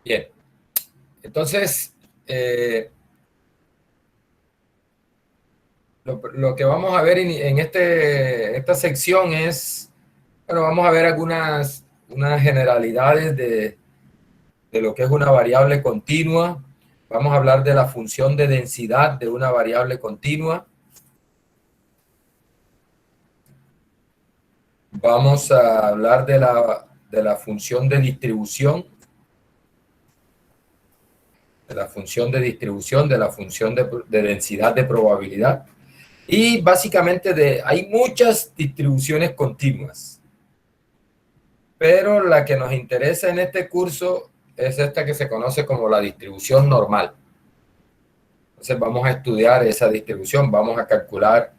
Bien, entonces, lo que vamos a ver en esta sección es, bueno, vamos a ver unas generalidades de lo que es una variable continua. Vamos a hablar de la función de densidad de una variable continua. Vamos a hablar de la función de distribución, de la función de distribución, de la función de densidad de probabilidad. Y básicamente hay muchas distribuciones continuas, pero la que nos interesa en este curso es esta que se conoce como la distribución normal. Entonces vamos a estudiar esa distribución, vamos a calcular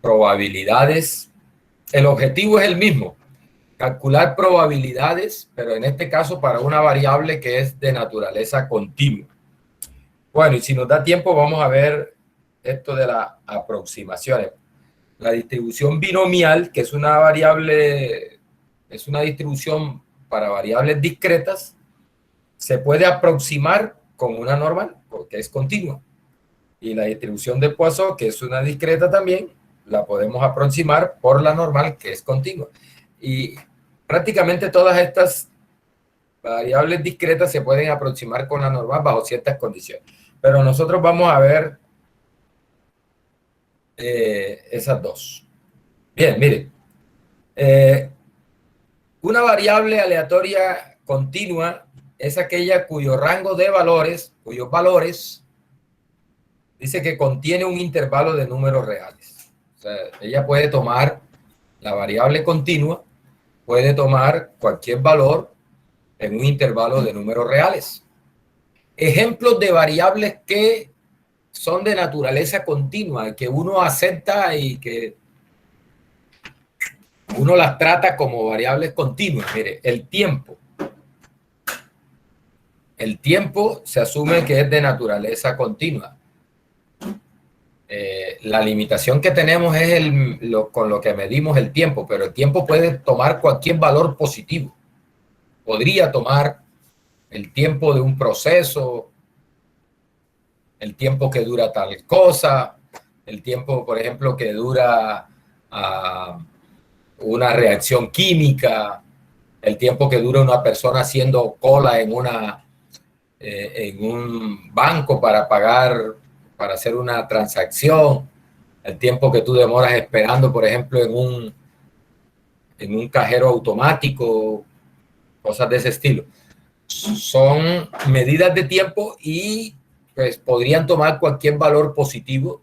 probabilidades. El objetivo es el mismo, calcular probabilidades, pero en este caso para una variable que es de naturaleza continua. Bueno, y si nos da tiempo vamos a ver esto de las aproximaciones. La distribución binomial, que es una variable, es una distribución para variables discretas, se puede aproximar con una normal, porque es continua. Y la distribución de Poisson, que es una discreta también, la podemos aproximar por la normal, que es continua. Y prácticamente todas estas variables discretas se pueden aproximar con la normal bajo ciertas condiciones. Pero nosotros vamos a ver esas dos. Bien, miren. Una variable aleatoria continua es aquella cuyo rango de valores, cuyos valores, dice que contiene un intervalo de números reales. O sea, ella puede tomar la variable continua, puede tomar cualquier valor en un intervalo de números reales. Ejemplos de variables que son de naturaleza continua, que uno acepta y que uno las trata como variables continuas. Mire, el tiempo. El tiempo se asume que es de naturaleza continua. La limitación que tenemos es con lo que medimos el tiempo, pero el tiempo puede tomar cualquier valor positivo. Podría tomar el tiempo de un proceso, el tiempo que dura tal cosa, el tiempo, por ejemplo, que dura una reacción química, el tiempo que dura una persona haciendo cola en un banco para pagar, para hacer una transacción, el tiempo que tú demoras esperando, por ejemplo, en un cajero automático, cosas de ese estilo. Son medidas de tiempo y pues podrían tomar cualquier valor positivo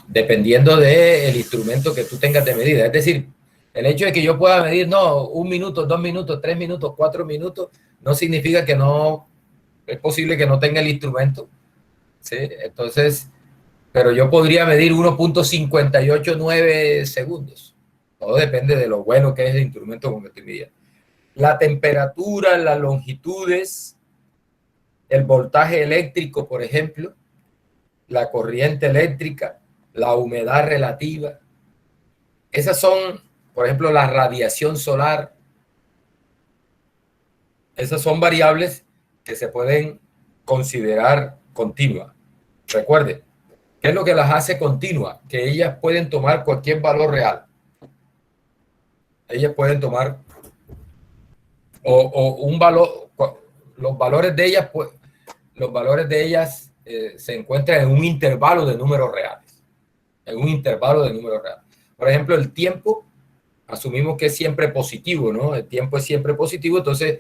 dependiendo del instrumento que tú tengas de medida. Es decir, el hecho de que yo pueda medir, no, 1 minuto, 2 minutos, 3 minutos, 4 minutos, no significa que no, es posible que no tenga el instrumento, ¿sí? Entonces, pero yo podría medir 1.589 segundos. Todo depende de lo bueno que es el instrumento con que estoy midiendo. La temperatura, las longitudes, el voltaje eléctrico, por ejemplo, la corriente eléctrica, la humedad relativa. Esas son, por ejemplo, la radiación solar. Esas son variables que se pueden considerar continuas. Recuerde, ¿qué es lo que las hace continuas? Que ellas pueden tomar cualquier valor real. Ellas pueden tomar o un valor, los valores de ellas, pues, los valores de ellas se encuentran en un intervalo de números reales. En un intervalo de números reales. Por ejemplo, el tiempo, asumimos que es siempre positivo, ¿no? El tiempo es siempre positivo, entonces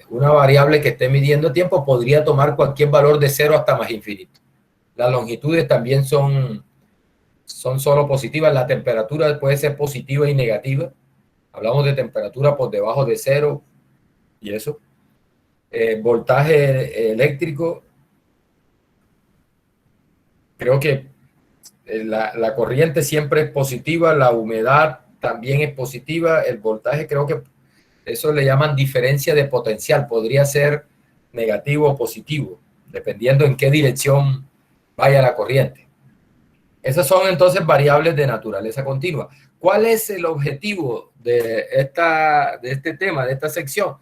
una variable que esté midiendo tiempo podría tomar cualquier valor de 0 hasta más infinito. Las longitudes también son solo positivas. La temperatura puede ser positiva y negativa. Hablamos de temperatura por debajo de 0 y eso. Voltaje eléctrico. Creo que la corriente siempre es positiva, la humedad también es positiva, el voltaje creo que eso le llaman diferencia de potencial, podría ser negativo o positivo, dependiendo en qué dirección vaya la corriente. Esas son entonces variables de naturaleza continua. ¿Cuál es el objetivo de este tema, de esta sección?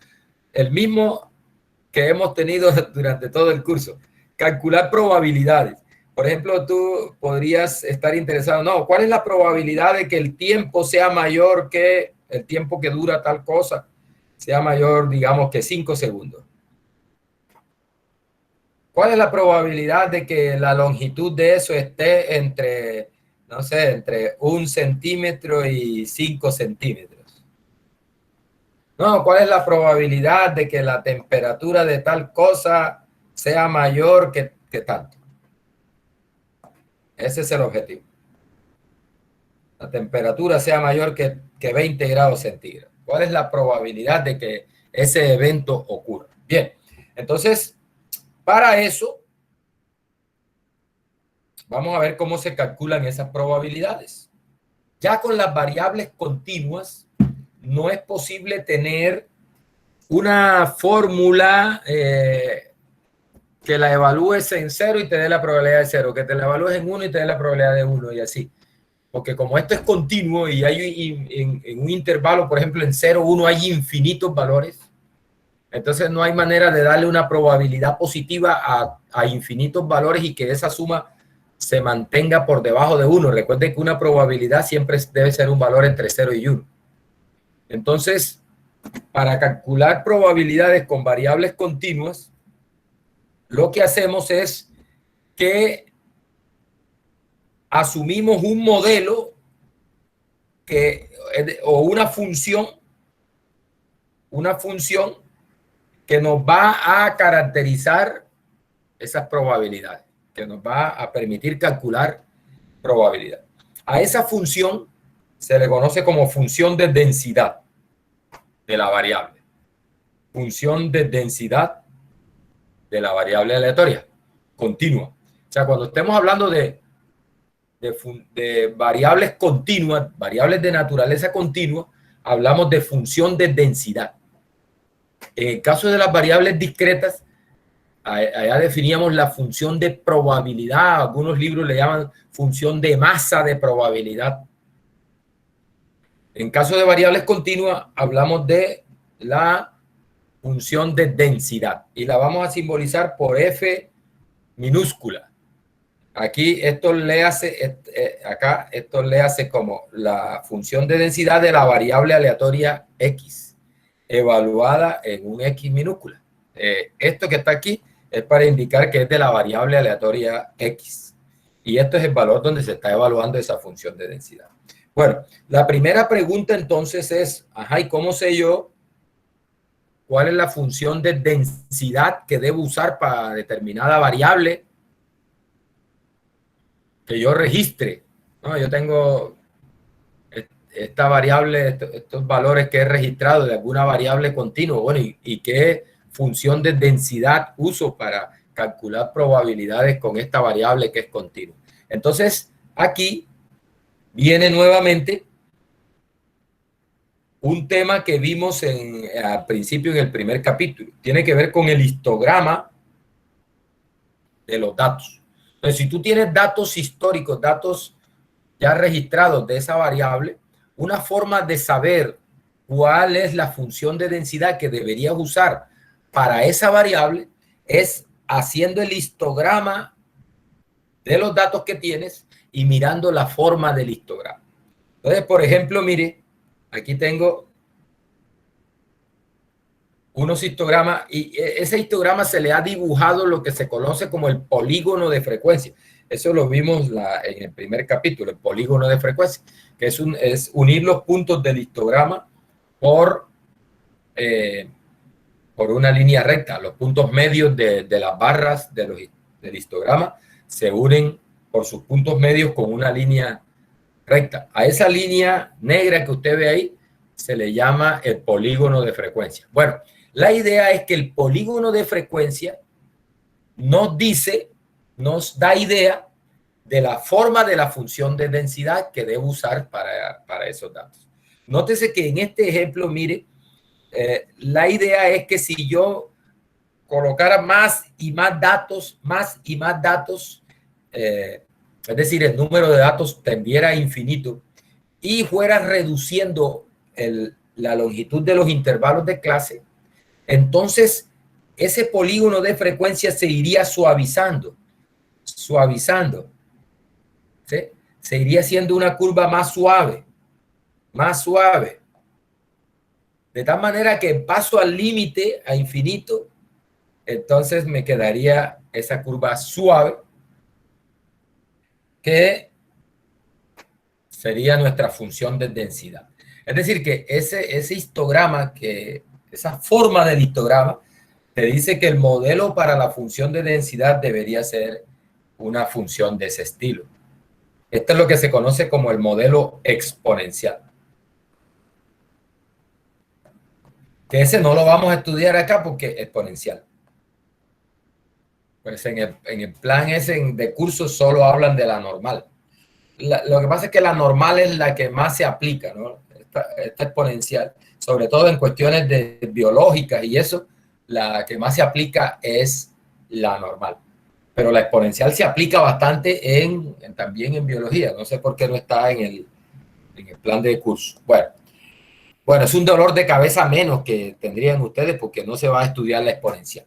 El mismo que hemos tenido durante todo el curso. Calcular probabilidades. Por ejemplo, tú podrías estar interesado, no, ¿cuál es la probabilidad de que el tiempo sea mayor que el tiempo que dura tal cosa? Sea mayor, digamos, que 5 segundos. ¿Cuál es la probabilidad de que la longitud de eso esté entre, no sé, entre 1 centímetro y 5 centímetros? No, ¿cuál es la probabilidad de que la temperatura de tal cosa sea mayor que tanto? Ese es el objetivo. La temperatura sea mayor que 20 grados centígrados. ¿Cuál es la probabilidad de que ese evento ocurra? Bien, entonces, para eso, vamos a ver cómo se calculan esas probabilidades. Ya con las variables continuas, no es posible tener una fórmula que la evalúes en 0 y te dé la probabilidad de 0, que te la evalúes en 1 y te dé la probabilidad de 1 y así. Porque como esto es continuo y hay en un intervalo, por ejemplo, en 0, 1 hay infinitos valores, entonces no hay manera de darle una probabilidad positiva a infinitos valores y que esa suma se mantenga por debajo de 1. Recuerden que una probabilidad siempre debe ser un valor entre 0 y 1. Entonces, para calcular probabilidades con variables continuas, lo que hacemos es que asumimos un modelo o una función que nos va a caracterizar esas probabilidades, que nos va a permitir calcular probabilidad. A esa función se le conoce como función de densidad de la variable. Función de densidad de la variable aleatoria, continua. O sea, cuando estemos hablando de variables continuas, variables de naturaleza continua, hablamos de función de densidad. En el caso de las variables discretas, allá definíamos la función de probabilidad, algunos libros le llaman función de masa de probabilidad. En caso de variables continuas, hablamos de la función de densidad y la vamos a simbolizar por F minúscula. Aquí esto le hace, acá esto le hace como la función de densidad de la variable aleatoria X, evaluada en un X minúscula. Esto que está aquí es para indicar que es de la variable aleatoria X. Y esto es el valor donde se está evaluando esa función de densidad. Bueno, la primera pregunta entonces es, ajá, ¿y cómo sé yo cuál es la función de densidad que debo usar para determinada variable que yo registre? ¿No? Yo tengo esta variable, estos valores que he registrado de alguna variable continua. Bueno, ¿y qué función de densidad uso para calcular probabilidades con esta variable que es continua? Entonces, aquí viene nuevamente un tema que vimos al principio en el primer capítulo. Tiene que ver con el histograma de los datos. Entonces, si tú tienes datos históricos, datos ya registrados de esa variable, una forma de saber cuál es la función de densidad que deberías usar para esa variable es haciendo el histograma de los datos que tienes y mirando la forma del histograma. Entonces, por ejemplo, mire, aquí tengo unos histogramas y ese histograma se le ha dibujado lo que se conoce como el polígono de frecuencia. Eso lo vimos en el primer capítulo, el polígono de frecuencia, que es unir los puntos del histograma por una línea recta. Los puntos medios de las barras del histograma se unen por sus puntos medios con una línea recta. A esa línea negra que usted ve ahí se le llama el polígono de frecuencia. Bueno, la idea es que el polígono de frecuencia nos da idea de la forma de la función de densidad que debo usar para esos datos. Nótese que en este ejemplo, mire, la idea es que si yo colocara más y más datos, es decir, el número de datos tendiera a infinito y fuera reduciendo la longitud de los intervalos de clase, entonces ese polígono de frecuencia se iría suavizando, ¿sí? Se iría haciendo una curva más suave, de tal manera que paso al límite, a infinito, entonces me quedaría esa curva suave, que sería nuestra función de densidad. Es decir, que ese histograma, esa forma del histograma, te dice que el modelo para la función de densidad debería ser una función de ese estilo. Esto es lo que se conoce como el modelo exponencial. Que ese no lo vamos a estudiar acá porque es exponencial. Pues en el plan ese de curso solo hablan de la normal. Lo que pasa es que la normal es la que más se aplica, ¿no? Esta exponencial, sobre todo en cuestiones de biológicas y eso, la que más se aplica es la normal. Pero la exponencial se aplica bastante también en biología. No sé por qué no está en el plan de curso. Bueno, es un dolor de cabeza menos que tendrían ustedes porque no se va a estudiar la exponencial.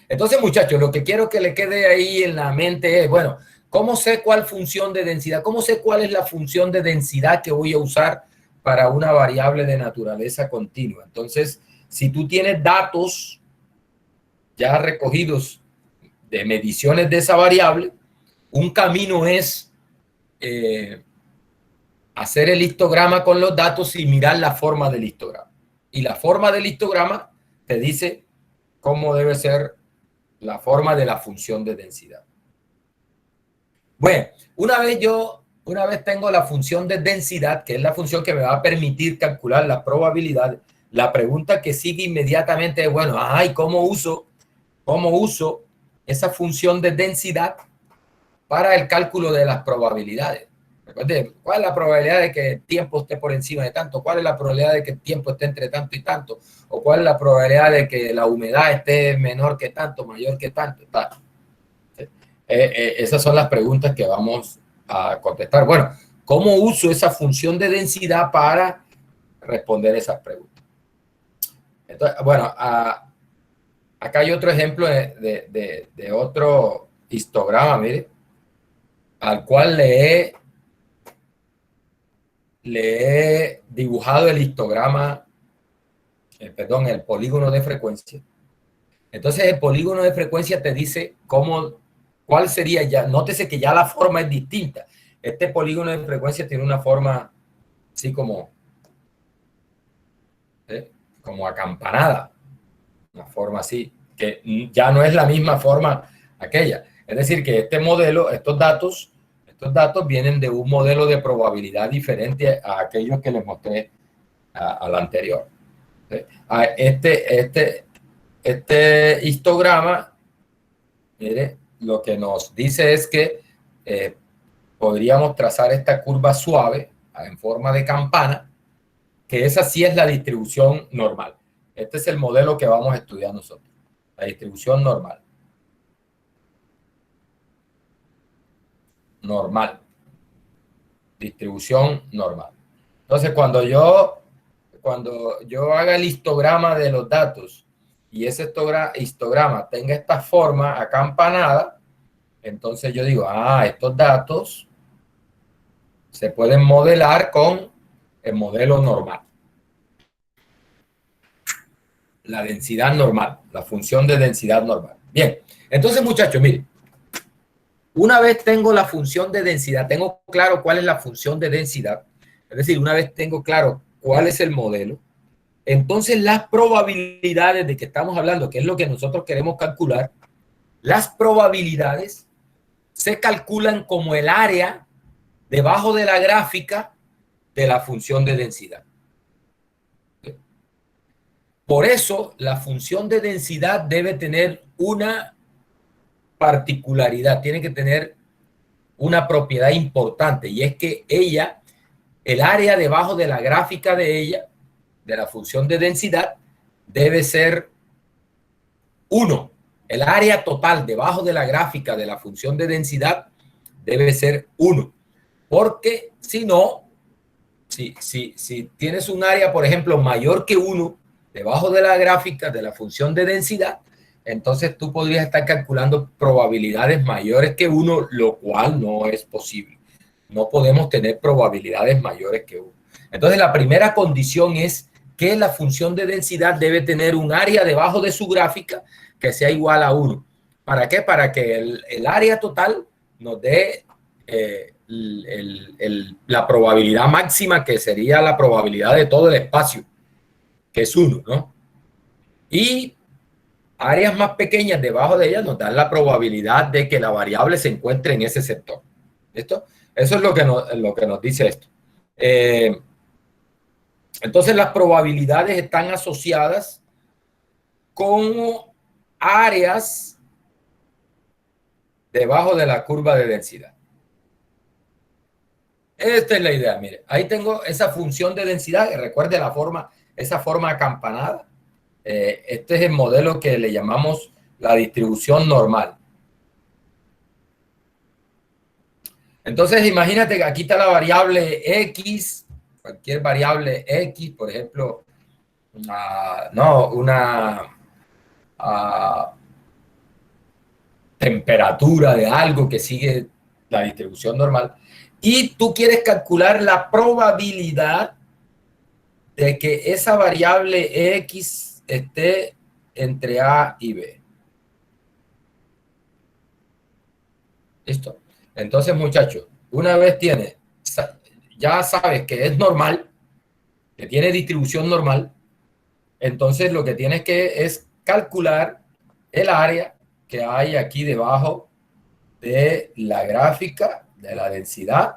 Entonces, muchachos, lo que quiero que le quede ahí en la mente es, bueno, ¿cómo sé cuál función de densidad? ¿Cómo sé cuál es la función de densidad que voy a usar para una variable de naturaleza continua? Entonces, si tú tienes datos ya recogidos de mediciones de esa variable, un camino es hacer el histograma con los datos y mirar la forma del histograma. Y la forma del histograma te dice cómo debe ser la forma de la función de densidad. Bueno, una vez tengo la función de densidad, que es la función que me va a permitir calcular la probabilidad, la pregunta que sigue inmediatamente es, bueno, ¿cómo uso esa función de densidad para el cálculo de las probabilidades? Recuerde, ¿cuál es la probabilidad de que el tiempo esté por encima de tanto? ¿Cuál es la probabilidad de que el tiempo esté entre tanto y tanto? ¿O cuál es la probabilidad de que la humedad esté menor que tanto, mayor que tanto? Esas son las preguntas que vamos a contestar. Bueno, ¿cómo uso esa función de densidad para responder esas preguntas? Entonces, bueno, acá hay otro ejemplo de otro histograma, mire, al cual le he dibujado el histograma, perdón, el polígono de frecuencia. Entonces, el polígono de frecuencia te dice cuál sería ya. Nótese que ya la forma es distinta. Este polígono de frecuencia tiene una forma así como acampanada. Una forma así, que ya no es la misma forma aquella. Es decir, que este modelo, estos datos vienen de un modelo de probabilidad diferente a aquellos que les mostré al anterior. Este histograma, mire, lo que nos dice es que podríamos trazar esta curva suave en forma de campana, que esa sí es la distribución normal. Este es el modelo que vamos a estudiar nosotros, la distribución normal. Distribución normal. Entonces, cuando yo haga el histograma de los datos y ese histograma tenga esta forma acampanada, entonces yo digo, estos datos se pueden modelar con el modelo normal. La densidad normal, la función de densidad normal. Bien, entonces, muchachos, miren, una vez tengo la función de densidad, tengo claro cuál es la función de densidad, es decir, una vez tengo claro cuál es el modelo, entonces las probabilidades de que estamos hablando, que es lo que nosotros queremos calcular, las probabilidades se calculan como el área debajo de la gráfica de la función de densidad. Por eso, la función de densidad debe tener una particularidad, tiene que tener una propiedad importante, y es que el área debajo de la gráfica de ella, de la función de densidad, debe ser 1. El área total debajo de la gráfica de la función de densidad debe ser 1. Porque si no, si tienes un área, por ejemplo, mayor que 1, debajo de la gráfica de la función de densidad, entonces tú podrías estar calculando probabilidades mayores que 1, lo cual no es posible. No podemos tener probabilidades mayores que 1. Entonces, la primera condición es que la función de densidad debe tener un área debajo de su gráfica que sea igual a 1. ¿Para qué? Para que el área total nos dé la probabilidad máxima, que sería la probabilidad de todo el espacio, que es 1, ¿no? Y áreas más pequeñas debajo de ellas nos dan la probabilidad de que la variable se encuentre en ese sector. ¿Listo? Eso es lo que nos dice esto. Entonces las probabilidades están asociadas con áreas debajo de la curva de densidad. Esta es la idea, mire. Ahí tengo esa función de densidad, recuerde la forma, esa forma acampanada. Este es el modelo que le llamamos la distribución normal. Entonces, imagínate que aquí está la variable X, cualquier variable X, por ejemplo, una temperatura de algo que sigue la distribución normal, y tú quieres calcular la probabilidad de que esa variable X esté entre A y B. ¿Listo? Entonces, muchachos, una vez ya sabes que es normal, que tiene distribución normal, entonces lo que tienes que es calcular el área que hay aquí debajo de la gráfica de la densidad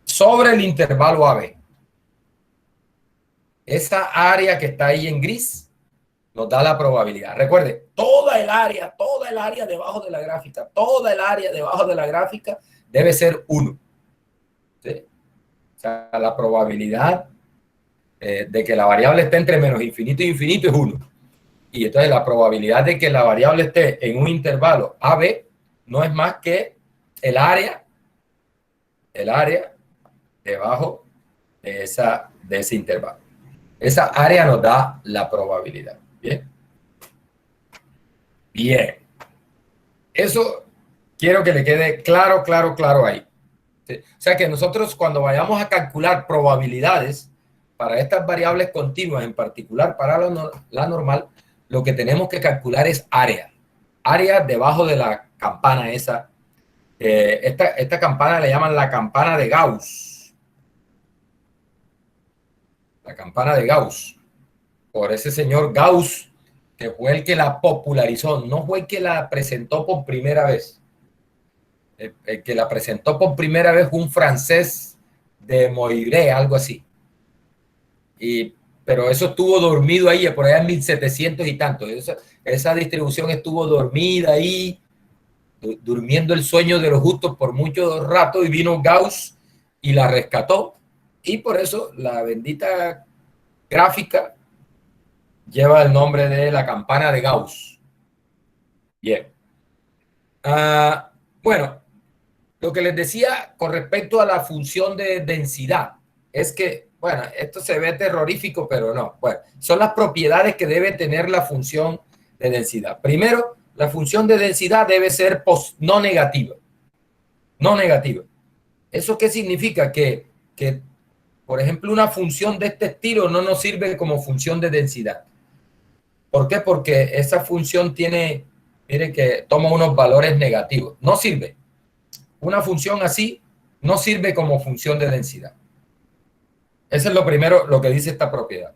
sobre el intervalo AB. Esa área que está ahí en gris nos da la probabilidad. Recuerde, toda el área debajo de la gráfica, toda el área debajo de la gráfica debe ser 1. ¿Sí? O sea, la probabilidad de que la variable esté entre menos infinito e infinito es 1. Y entonces la probabilidad de que la variable esté en un intervalo AB no es más que el área debajo de ese intervalo. Esa área nos da la probabilidad. Bien. Bien. Eso quiero que le quede claro ahí. ¿Sí? O sea que nosotros cuando vayamos a calcular probabilidades para estas variables continuas, en particular para la normal, lo que tenemos que calcular es área. Área debajo de la campana esa. Esta campana le llaman la campana de Gauss. La campana de Gauss. Por ese señor Gauss, que fue el que la popularizó, no fue el que la presentó por primera vez. El que la presentó por primera vez fue un francés de Moiré, algo así. Pero eso estuvo dormido ahí, por allá en 1700 y tanto. Esa distribución estuvo dormida ahí, durmiendo el sueño de los justos por mucho rato, y vino Gauss y la rescató. Y por eso la bendita gráfica lleva el nombre de la campana de Gauss. Bien. Bueno, lo que les decía con respecto a la función de densidad es que, bueno, esto se ve terrorífico, pero no. Bueno, son las propiedades que debe tener la función de densidad. Primero, la función de densidad debe ser no negativa. No negativa. ¿Eso qué significa? Que, por ejemplo, una función de este estilo no nos sirve como función de densidad. ¿Por qué? Porque esa función tiene, mire, que toma unos valores negativos. No sirve. Una función así no sirve como función de densidad. Eso es lo primero, lo que dice esta propiedad.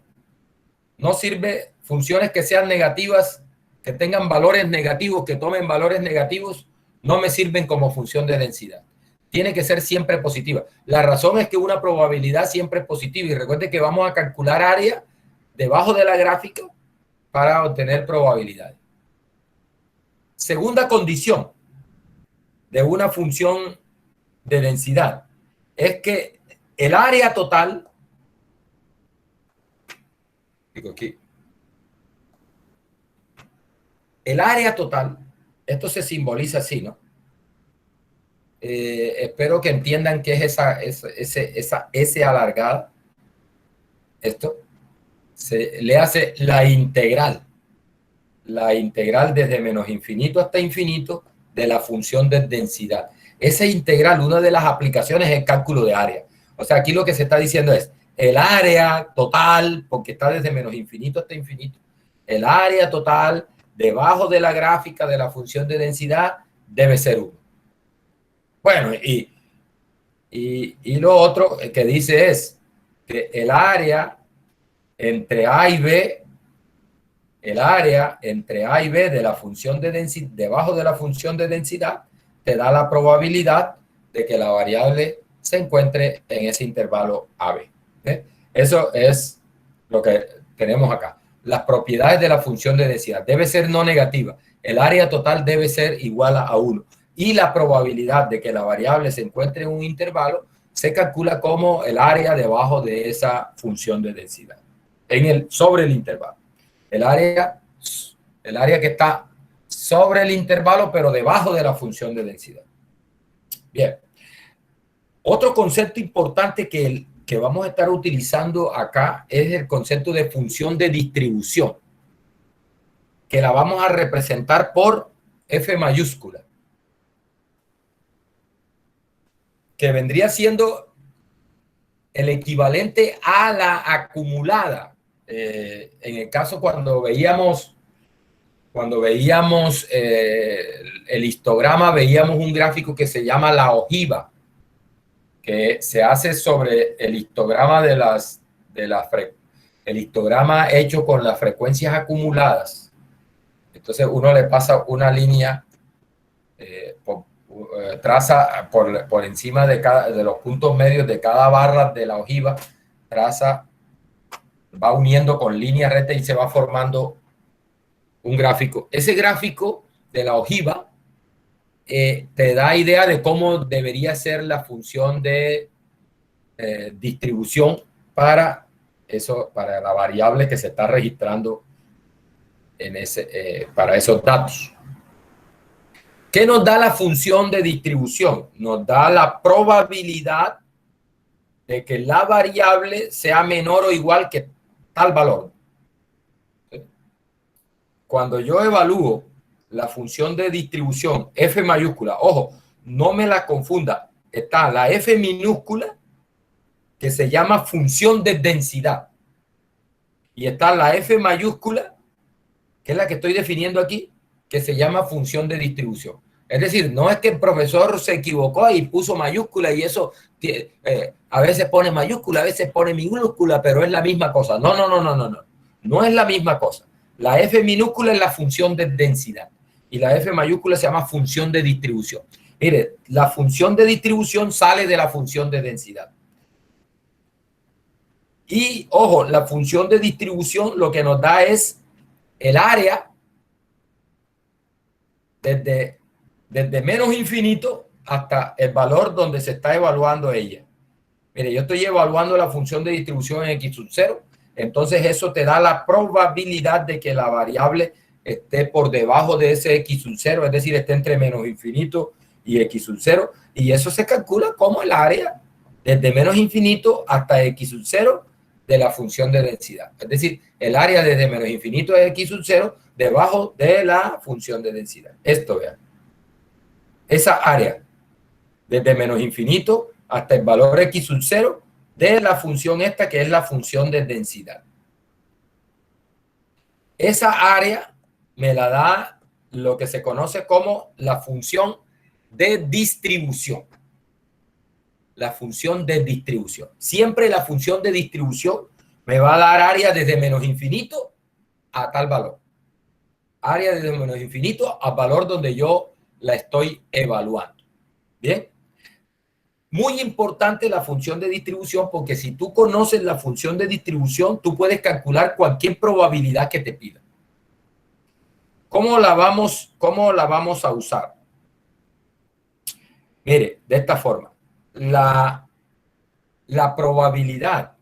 No sirve funciones que sean negativas, que tengan valores negativos, que tomen valores negativos, no me sirven como función de densidad. Tiene que ser siempre positiva. La razón es que una probabilidad siempre es positiva. Y recuerde que vamos a calcular área debajo de la gráfica para obtener probabilidades. Segunda condición de una función de densidad es que el área total, digo aquí, el área total, esto se simboliza así, ¿no? espero que entiendan qué es esa S alargada. Esto se le hace la integral desde menos infinito hasta infinito de la función de densidad. Esa integral, una de las aplicaciones es el cálculo de área. O sea, aquí lo que se está diciendo es el área total, porque está desde menos infinito hasta infinito, el área total debajo de la gráfica de la función de densidad debe ser 1. Bueno, y lo otro que dice es que el área entre A y B, el área entre A y B de la función de densidad, debajo de la función de densidad, te da la probabilidad de que la variable se encuentre en ese intervalo AB. Eso es lo que tenemos acá. Las propiedades de la función de densidad debe ser no negativa. El área total debe ser igual a 1. Y la probabilidad de que la variable se encuentre en un intervalo se calcula como el área debajo de esa función de densidad, sobre el intervalo. El área que está sobre el intervalo, pero debajo de la función de densidad. Bien. Otro concepto importante que vamos a estar utilizando acá es el concepto de función de distribución, que la vamos a representar por F mayúscula, que vendría siendo el equivalente a la acumulada. En el caso cuando veíamos el histograma, veíamos un gráfico que se llama la ojiva, que se hace sobre el histograma el histograma hecho con las frecuencias acumuladas. Entonces uno le pasa una línea, traza por encima de los puntos medios de cada barra de la ojiva, va uniendo con línea recta y se va formando un gráfico. Ese gráfico de la ojiva te da idea de cómo debería ser la función de distribución para la variable que se está registrando para esos datos. ¿Qué nos da la función de distribución? Nos da la probabilidad de que la variable sea menor o igual que tal valor. Cuando yo evalúo la función de distribución F mayúscula, ojo, no me la confunda, está la F minúscula, que se llama función de densidad, y está la F mayúscula, que es la que estoy definiendo aquí, que se llama función de distribución. Es decir, no es que el profesor se equivocó y puso mayúscula y eso a veces pone mayúscula, a veces pone minúscula, pero es la misma cosa. No. No es la misma cosa. La F minúscula es la función de densidad y la F mayúscula se llama función de distribución. Mire, la función de distribución sale de la función de densidad. Y, ojo, la función de distribución lo que nos da es el área desde menos infinito hasta el valor donde se está evaluando ella. Mire, yo estoy evaluando la función de distribución en x sub 0, entonces eso te da la probabilidad de que la variable esté por debajo de ese x sub 0, es decir, esté entre menos infinito y x sub 0, y eso se calcula como el área desde menos infinito hasta x sub 0 de la función de densidad. Es decir, el área desde menos infinito es x sub 0 debajo de la función de densidad. Esto, vean. Esa área desde menos infinito hasta el valor x sub 0 de la función esta, que es la función de densidad. Esa área me la da lo que se conoce como la función de distribución. La función de distribución. Siempre la función de distribución me va a dar área desde menos infinito a tal valor. Área desde menos infinito al valor donde yo la estoy evaluando. Bien. Muy importante la función de distribución, porque si tú conoces la función de distribución, tú puedes calcular cualquier probabilidad que te pida. ¿Cómo la vamos a usar? Mire, de esta forma. La probabilidad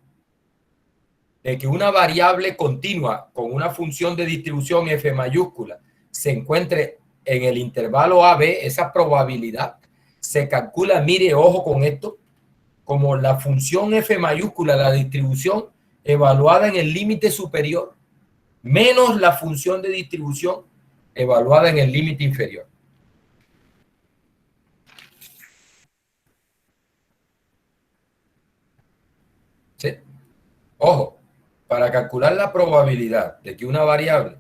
de que una variable continua con una función de distribución F mayúscula se encuentre en el intervalo AB, esa probabilidad se calcula, mire, ojo con esto, como la función F mayúscula, la distribución evaluada en el límite superior, menos la función de distribución evaluada en el límite inferior. ¿Sí? Ojo, para calcular la probabilidad de que una variable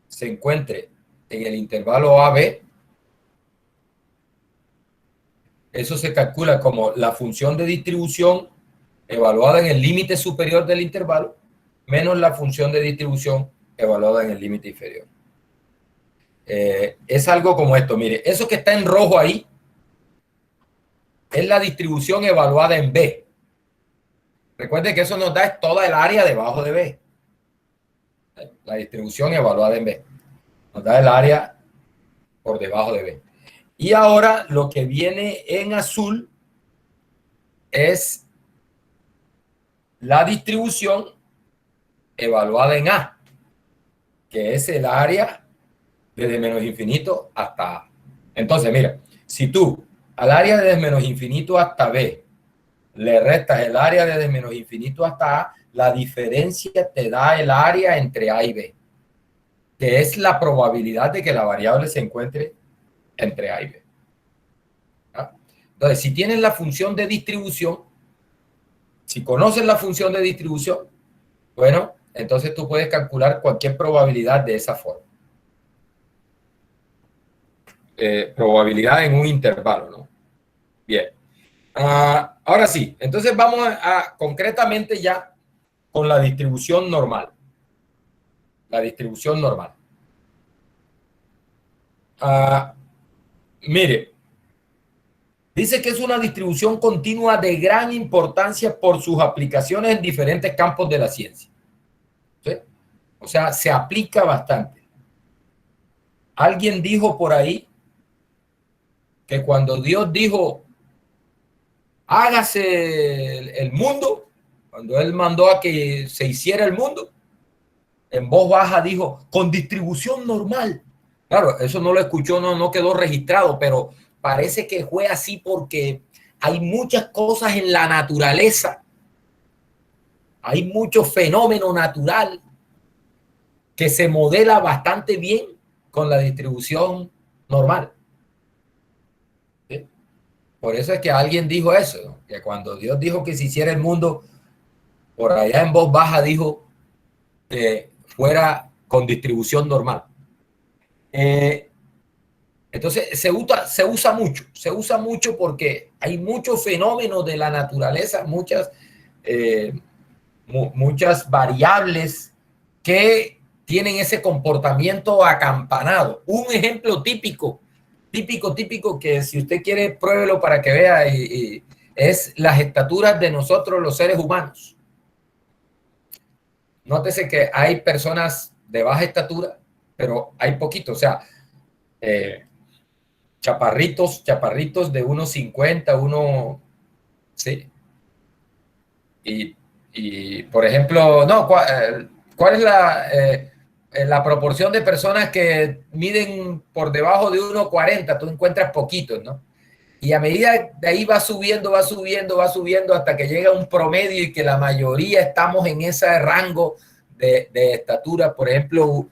se encuentre en el intervalo AB, eso se calcula como la función de distribución evaluada en el límite superior del intervalo menos la función de distribución evaluada en el límite inferior. Es algo como esto, mire, eso que está en rojo ahí es la distribución evaluada en B. Recuerde que eso nos da toda el área debajo de B. La distribución evaluada en B. Nos da el área por debajo de B. Y ahora lo que viene en azul es la distribución evaluada en A, que es el área desde menos infinito hasta A. Entonces, mira, si tú al área desde menos infinito hasta B le restas el área desde menos infinito hasta A, la diferencia te da el área entre A y B, que es la probabilidad de que la variable se encuentre entre A y B. ¿Ah? Entonces, si tienes la función de distribución, si conoces la función de distribución, bueno, entonces tú puedes calcular cualquier probabilidad de esa forma. Probabilidad en un intervalo, ¿no? Bien. Ahora sí, entonces vamos a concretamente ya con la distribución normal. La distribución normal. Mire, dice que es una distribución continua de gran importancia por sus aplicaciones en diferentes campos de la ciencia. ¿Sí? O sea, se aplica bastante. Alguien dijo por ahí que cuando Dios dijo, hágase el mundo, cuando Él mandó a que se hiciera el mundo, en voz baja dijo, con distribución normal. Claro, eso no lo escuchó, no quedó registrado, pero parece que fue así porque hay muchas cosas en la naturaleza, hay mucho fenómeno natural que se modela bastante bien con la distribución normal. ¿Sí? Por eso es que alguien dijo eso, ¿no? Que cuando Dios dijo que se hiciera el mundo, por allá en voz baja dijo que fuera con distribución normal. Entonces se usa mucho porque hay muchos fenómenos de la naturaleza, muchas variables que tienen ese comportamiento acampanado. Un ejemplo típico que si usted quiere pruébelo para que vea, es las estaturas de nosotros los seres humanos. Nótese que hay personas de baja estatura, pero hay poquitos, o sea, chaparritos de 1,50, sí. Y por ejemplo, no, ¿cuál es la proporción de personas que miden por debajo de 1,40? Tú encuentras poquitos, ¿no? Y a medida de ahí va subiendo hasta que llega un promedio y que la mayoría estamos en ese rango de estatura. Por ejemplo,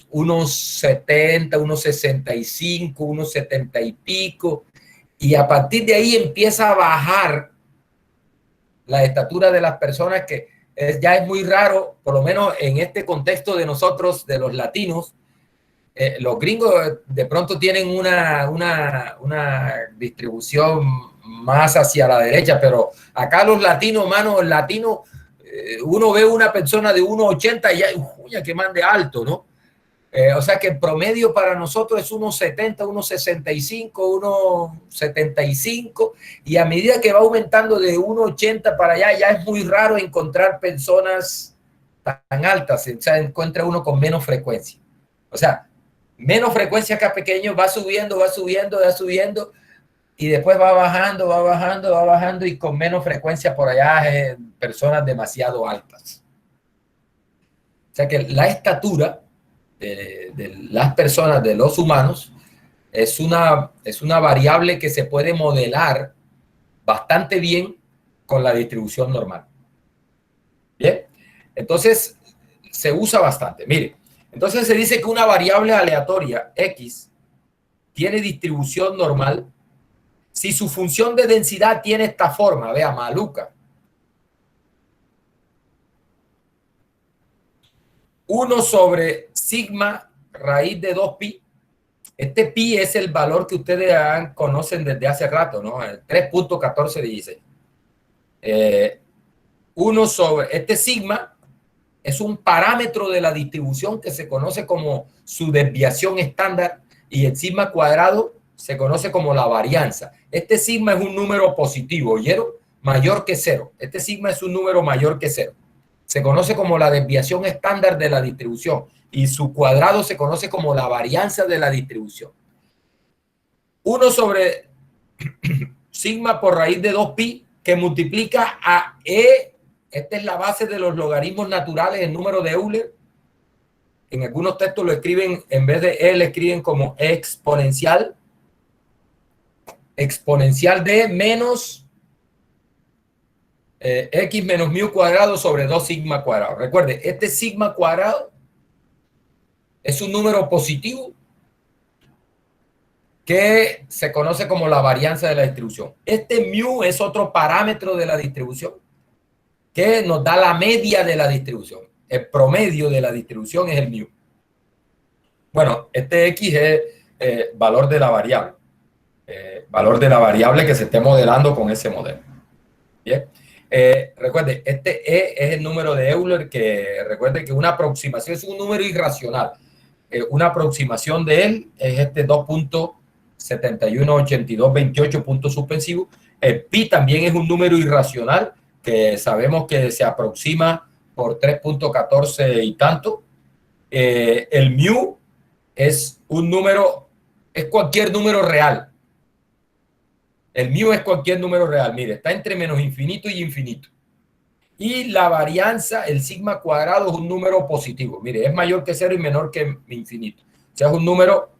unos 70, unos 65, unos 70 y pico. Y a partir de ahí empieza a bajar la estatura de las personas, que ya es muy raro, por lo menos en este contexto de nosotros, de los latinos. Los gringos de pronto tienen una distribución más hacia la derecha, pero acá los latinos, mano, el latino, uno ve una persona de 1,80 y ya, uy, que mande alto, ¿no? O sea que el promedio para nosotros es 1,70, 1,65, 1,75, y a medida que va aumentando de 1,80 para allá, ya es muy raro encontrar personas tan altas. O sea, encuentra uno con menos frecuencia. O sea, menos frecuencia que pequeño, va subiendo, y después va bajando, y con menos frecuencia por allá, personas demasiado altas. O sea que la estatura de las personas, de los humanos, es una variable que se puede modelar bastante bien con la distribución normal. Bien, entonces se usa bastante. Mire, entonces se dice que una variable aleatoria X tiene distribución normal si su función de densidad tiene esta forma, vea, maluca. 1 sobre sigma raíz de 2pi. Este pi es el valor que ustedes conocen desde hace rato, ¿no? El 3.1416. 1 sobre, este sigma es un parámetro de la distribución que se conoce como su desviación estándar y el sigma cuadrado se conoce como la varianza. Este sigma es un número positivo, ¿oyeron? Mayor que 0. Este sigma es un número mayor que 0. Se conoce como la desviación estándar de la distribución y su cuadrado se conoce como la varianza de la distribución. 1 sobre sigma por raíz de 2pi que multiplica a e. Esta es la base de los logaritmos naturales, el número de Euler. En algunos textos lo escriben, en vez de e, le escriben como exponencial. Exponencial de menos x menos mu cuadrado sobre 2 sigma cuadrado. Recuerde, este sigma cuadrado es un número positivo que se conoce como la varianza de la distribución. Este mu es otro parámetro de la distribución que nos da la media de la distribución. El promedio de la distribución es el mu. Bueno, este x es valor de la variable. Valor de la variable que se esté modelando con ese modelo. Bien. Recuerde, este E es el número de Euler, que recuerde que una aproximación es un número irracional. Una aproximación de él es este 2.718228 punto suspensivo. El pi también es un número irracional que sabemos que se aproxima por 3.14 y tanto. El mu es un número, es cualquier número real. El mu es cualquier número real. Mire, está entre menos infinito y infinito. Y la varianza, el sigma cuadrado, es un número positivo. Mire, es mayor que 0 y menor que infinito. O sea, es un número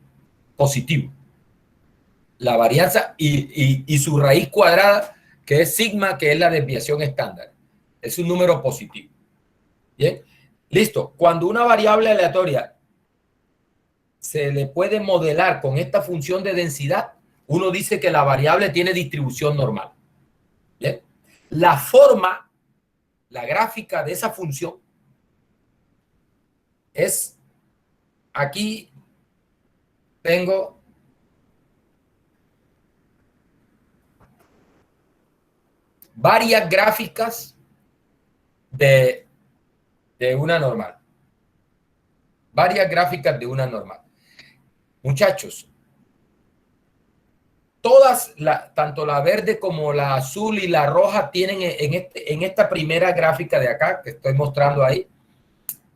positivo. La varianza y su raíz cuadrada, que es sigma, que es la desviación estándar. Es un número positivo. Bien, listo. Cuando una variable aleatoria se le puede modelar con esta función de densidad, uno dice que la variable tiene distribución normal. ¿Bien? La forma, la gráfica de esa función es, aquí tengo varias gráficas de una normal. Varias gráficas de una normal. Muchachos, todas, tanto la verde como la azul y la roja tienen en esta primera gráfica de acá, que estoy mostrando ahí,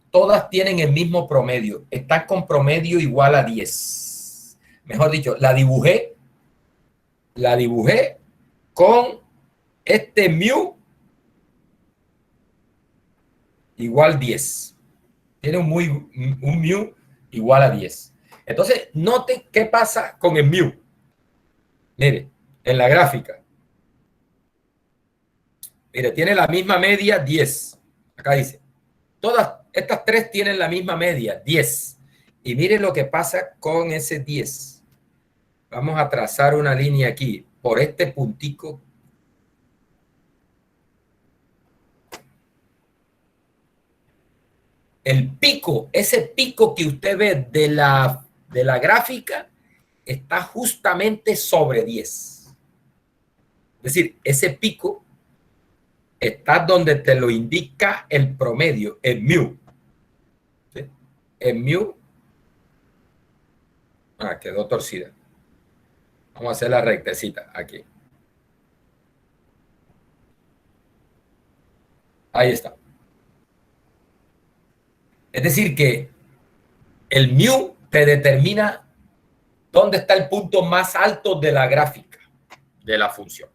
todas tienen el mismo promedio. Están con promedio igual a 10. Mejor dicho, la dibujé con este mu igual 10. Tiene un mu igual a 10. Entonces, note qué pasa con el mu. Mire, en la gráfica. Mire, tiene la misma media, 10. Acá dice. Todas estas tres tienen la misma media, 10. Y mire lo que pasa con ese 10. Vamos a trazar una línea aquí, por este puntico. El pico, ese pico que usted ve de la gráfica, está justamente sobre 10. Es decir, ese pico está donde te lo indica el promedio, el mu. ¿Sí? El mu. Quedó torcida. Vamos a hacer la rectecita aquí. Ahí está. Es decir, que el mu te determina dónde está el punto más alto de la gráfica de la función.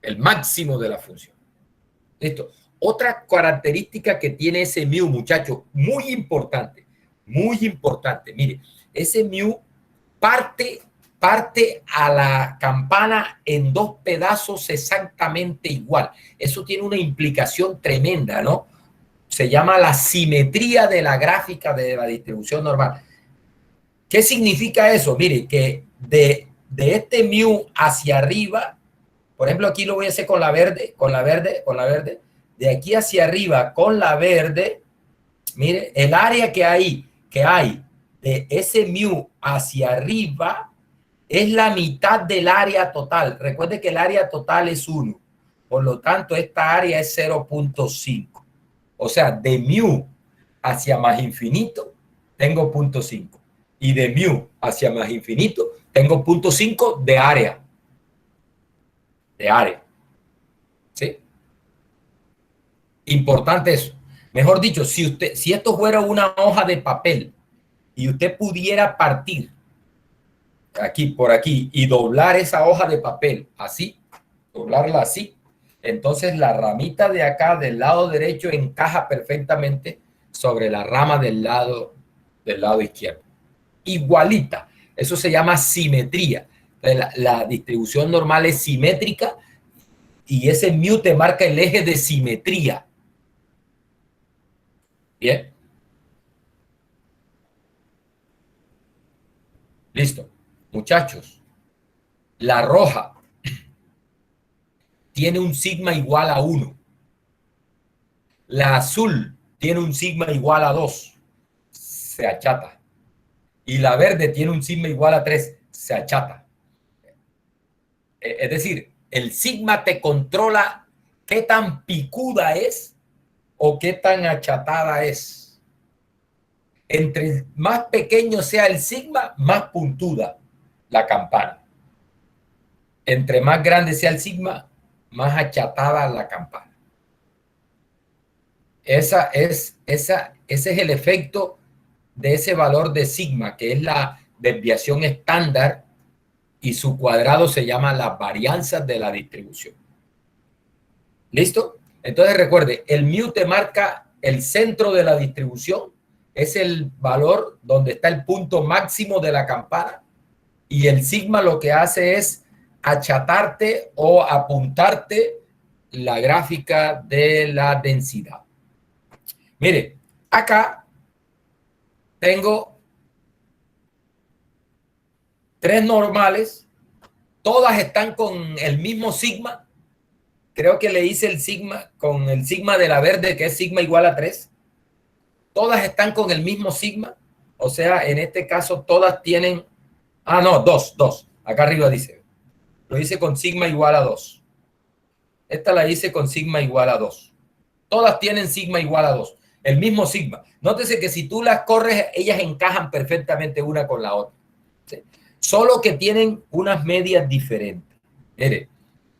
El máximo de la función. Listo. Otra característica que tiene ese mu, muchacho, muy importante. Muy importante. Mire, ese mu parte a la campana en dos pedazos exactamente igual. Eso tiene una implicación tremenda, ¿no? Se llama la simetría de la gráfica de la distribución normal. ¿Qué significa eso? Mire, que de este mu hacia arriba, por ejemplo, aquí lo voy a hacer con la verde, con la verde, con la verde. De aquí hacia arriba con la verde, mire, el área que hay de ese mu hacia arriba es la mitad del área total. Recuerde que el área total es 1. Por lo tanto, esta área es 0.5. O sea, de mu hacia más infinito, tengo 0.5. Y de mu hacia más infinito, tengo 0.5 de área. De área. ¿Sí? Importante eso. Mejor dicho, si esto fuera una hoja de papel y usted pudiera partir aquí por aquí y doblar esa hoja de papel así, doblarla así, entonces la ramita de acá del lado derecho encaja perfectamente sobre la rama del lado izquierdo. Igualita. Eso se llama simetría. La distribución normal es simétrica y ese mu te marca el eje de simetría. Bien. Listo. Muchachos, la roja tiene un sigma igual a 1. La azul tiene un sigma igual a 2. Se achata. Y la verde tiene un sigma igual a 3. Se achata. Es decir, el sigma te controla qué tan picuda es o qué tan achatada es. Entre más pequeño sea el sigma, más puntuda la campana. Entre más grande sea el sigma, más achatada la campana. Ese es el efecto de ese valor de sigma, que es la desviación estándar, y su cuadrado se llama las varianzas de la distribución. ¿Listo? Entonces recuerde, el mu te marca el centro de la distribución, es el valor donde está el punto máximo de la campana, y el sigma lo que hace es achatarte o apuntarte la gráfica de la densidad. Mire, acá tengo 3 normales, todas están con el mismo sigma. Creo que le hice el sigma con el sigma de la verde, que es sigma igual a 3. Todas están con el mismo sigma. O sea, en este caso todas tienen... Ah, no, 2. Acá arriba dice. Lo hice con sigma igual a 2. Esta la hice con sigma igual a 2. Todas tienen sigma igual a 2. El mismo sigma. Nótese que si tú las corres, ellas encajan perfectamente una con la otra. ¿Sí? Solo que tienen unas medias diferentes. Mire,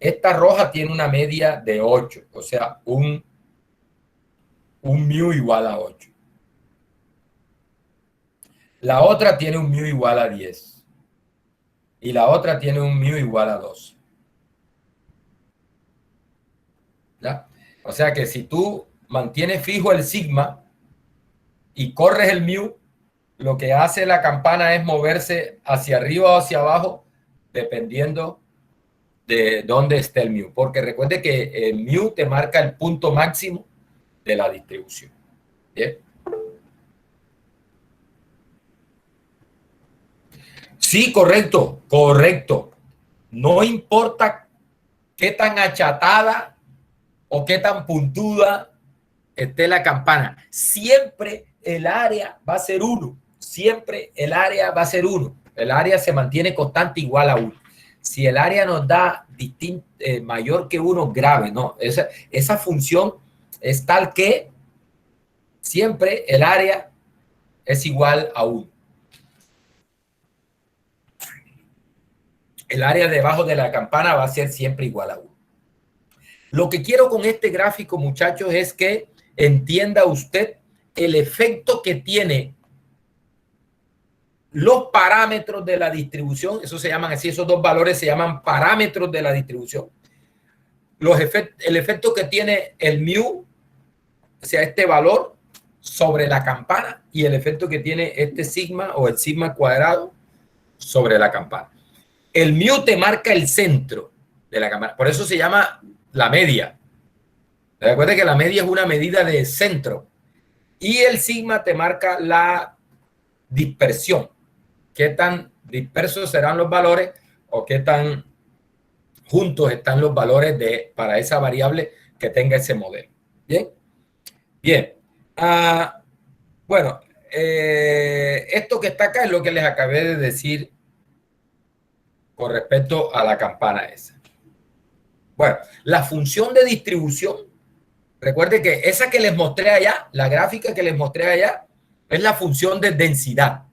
esta roja tiene una media de 8. O sea, un mu igual a 8. La otra tiene un mu igual a 10. Y la otra tiene un mu igual a 2. ¿Ya? O sea que si tú mantienes fijo el sigma y corres el mu, lo que hace la campana es moverse hacia arriba o hacia abajo dependiendo de dónde esté el mu. Porque recuerde que el mu te marca el punto máximo de la distribución. ¿Bien? Sí, correcto. No importa qué tan achatada o qué tan puntuda esté la campana. Siempre el área va a ser 1. Siempre el área va a ser 1. El área se mantiene constante igual a 1. Si el área nos da mayor que 1, grave, ¿no? Esa función es tal que siempre el área es igual a 1. El área debajo de la campana va a ser siempre igual a 1. Lo que quiero con este gráfico, muchachos, es que entienda usted el efecto que tiene los parámetros de la distribución. Eso se llaman así, esos dos valores se llaman parámetros de la distribución. El efecto que tiene el mu, o sea, este valor sobre la campana, y el efecto que tiene este sigma o el sigma cuadrado sobre la campana. El mu te marca el centro de la campana. Por eso se llama la media. Recuerda que la media es una medida de centro. Y el sigma te marca la dispersión. Qué tan dispersos serán los valores o qué tan juntos están los valores para esa variable que tenga ese modelo. Bien. Bien. Bueno, esto que está acá es lo que les acabé de decir con respecto a la campana esa. Bueno, la función de distribución, recuerden que esa que les mostré allá, la gráfica que les mostré allá, es la función de densidad.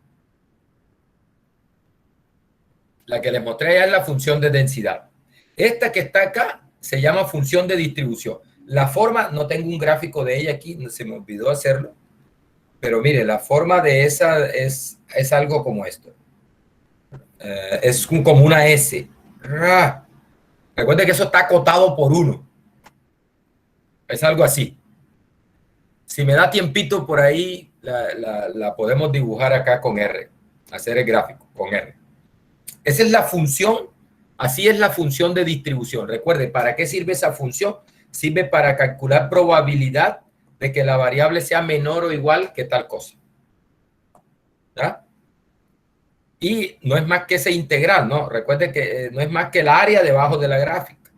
La que les mostré allá es la función de densidad. Esta que está acá se llama función de distribución. La forma, no tengo un gráfico de ella aquí, se me olvidó hacerlo. Pero mire, la forma de esa es algo como esto. Es como una S. Recuerde que eso está acotado por 1. Es algo así. Si me da tiempito por ahí, la podemos dibujar acá con R. Hacer el gráfico con R. Esa es la función. Así es la función de distribución. Recuerde, ¿para qué sirve esa función? Sirve para calcular probabilidad de que la variable sea menor o igual que tal cosa. ¿Ya? Y no es más que ese integral, ¿no? Recuerde que no es más que el área debajo de la gráfica.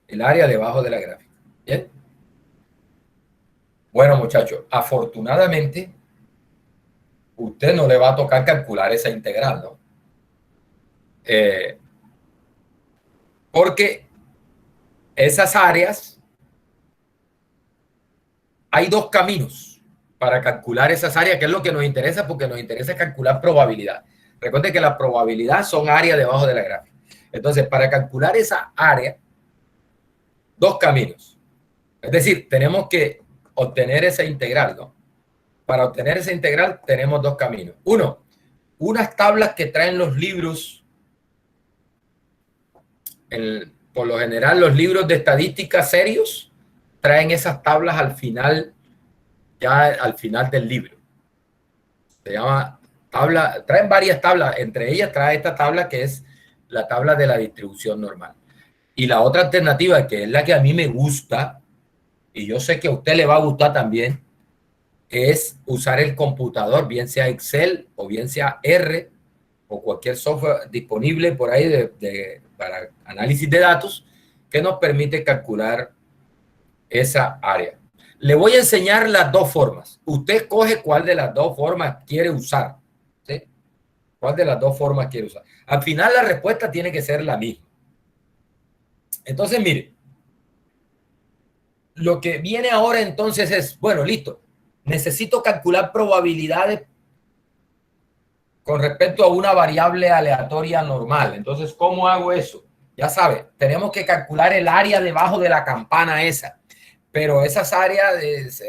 El área debajo de la gráfica. ¿Bien? Bueno, muchachos, afortunadamente, usted no le va a tocar calcular esa integral, ¿no? Porque esas áreas, hay dos caminos para calcular esas áreas, que es lo que nos interesa, porque nos interesa calcular probabilidad. Recuerde que la probabilidad son áreas debajo de la gráfica. Entonces, para calcular esa área, dos caminos. Es decir, tenemos que obtener esa integral, ¿no? Para obtener esa integral tenemos dos caminos. Uno, unas tablas que traen los libros, por lo general los libros de estadística serios, traen esas tablas al final, ya al final del libro. Se llama tabla, traen varias tablas, entre ellas trae esta tabla que es la tabla de la distribución normal. Y la otra alternativa, que es la que a mí me gusta, y yo sé que a usted le va a gustar también, es usar el computador, bien sea Excel o bien sea R o cualquier software disponible por ahí para análisis de datos que nos permite calcular esa área. Le voy a enseñar las dos formas. Usted escoge cuál de las dos formas quiere usar. ¿Sí? ¿Cuál de las dos formas quiere usar? Al final la respuesta tiene que ser la misma. Entonces, mire, lo que viene ahora entonces es, bueno, listo, necesito calcular probabilidades con respecto a una variable aleatoria normal. Entonces, ¿cómo hago eso? Ya sabe, tenemos que calcular el área debajo de la campana esa. Pero esas áreas,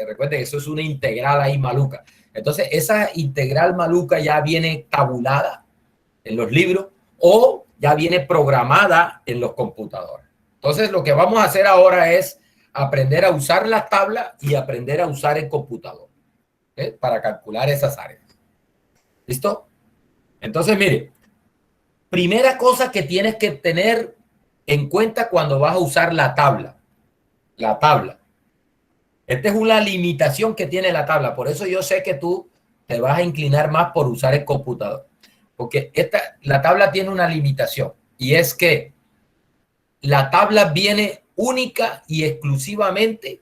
recuerden que eso es una integral ahí maluca. Entonces, esa integral maluca ya viene tabulada en los libros o ya viene programada en los computadores. Entonces, lo que vamos a hacer ahora es aprender a usar las tablas y aprender a usar el computador, ¿eh? Para calcular esas áreas. ¿Listo? Entonces, mire, primera cosa que tienes que tener en cuenta cuando vas a usar la tabla. La tabla. Esta es una limitación que tiene la tabla. Por eso yo sé que tú te vas a inclinar más por usar el computador. Porque la tabla tiene una limitación. Y es que la tabla viene única y exclusivamente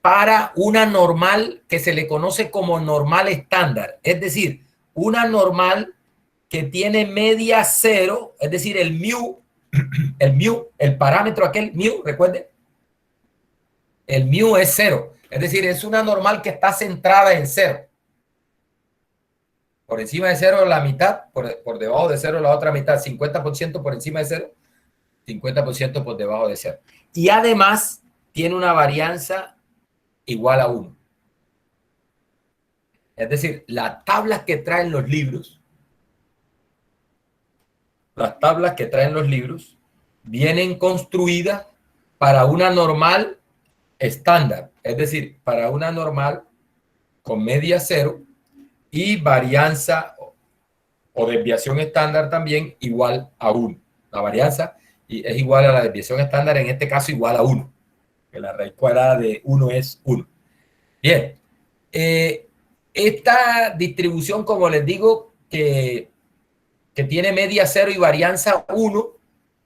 para una normal que se le conoce como normal estándar. Es decir, una normal que tiene media cero, es decir, el mu, el parámetro aquel mu, recuerden, el mu es cero. Es decir, es una normal que está centrada en cero. Por encima de cero la mitad, por debajo de cero la otra mitad, 50% por encima de cero, 50% por debajo de cero. Y además tiene una varianza igual a 1. Es decir, las tablas que traen los libros, vienen construidas para una normal estándar, es decir, para una normal con media cero y varianza o desviación estándar también igual a 1. La varianza es igual a la desviación estándar, en este caso igual a 1, que la raíz cuadrada de 1 es 1. Bien, esta distribución, como les digo, que tiene media 0 y varianza 1,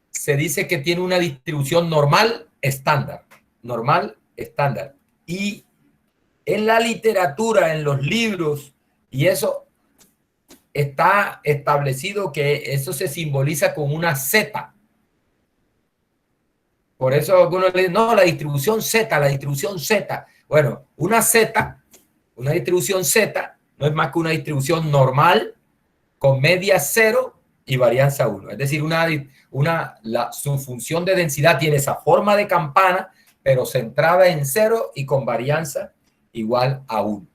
se dice que tiene una distribución normal estándar. Normal estándar. Y en la literatura, en los libros, y eso está establecido que eso se simboliza con una Z. Por eso algunos le dicen, no, la distribución Z, la distribución Z. Bueno, una Z, una distribución Z, no es más que una distribución normal con media 0 y varianza 1. Es decir, su función de densidad tiene esa forma de campana, pero centrada en 0 y con varianza igual a 1.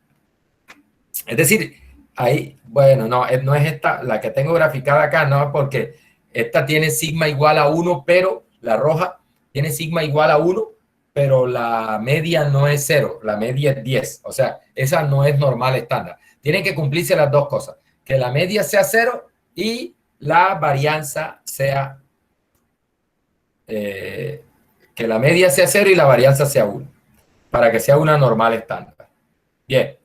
Es decir, ahí, bueno, no es esta, la que tengo graficada acá, no, porque esta tiene sigma igual a 1, pero la roja tiene sigma igual a 1, pero la media no es 0, la media es 10. O sea, esa no es normal estándar. Tienen que cumplirse las dos cosas, que la media sea 0 y la varianza sea, que la media sea 0 y la varianza sea 1, para que sea una normal estándar. Bien,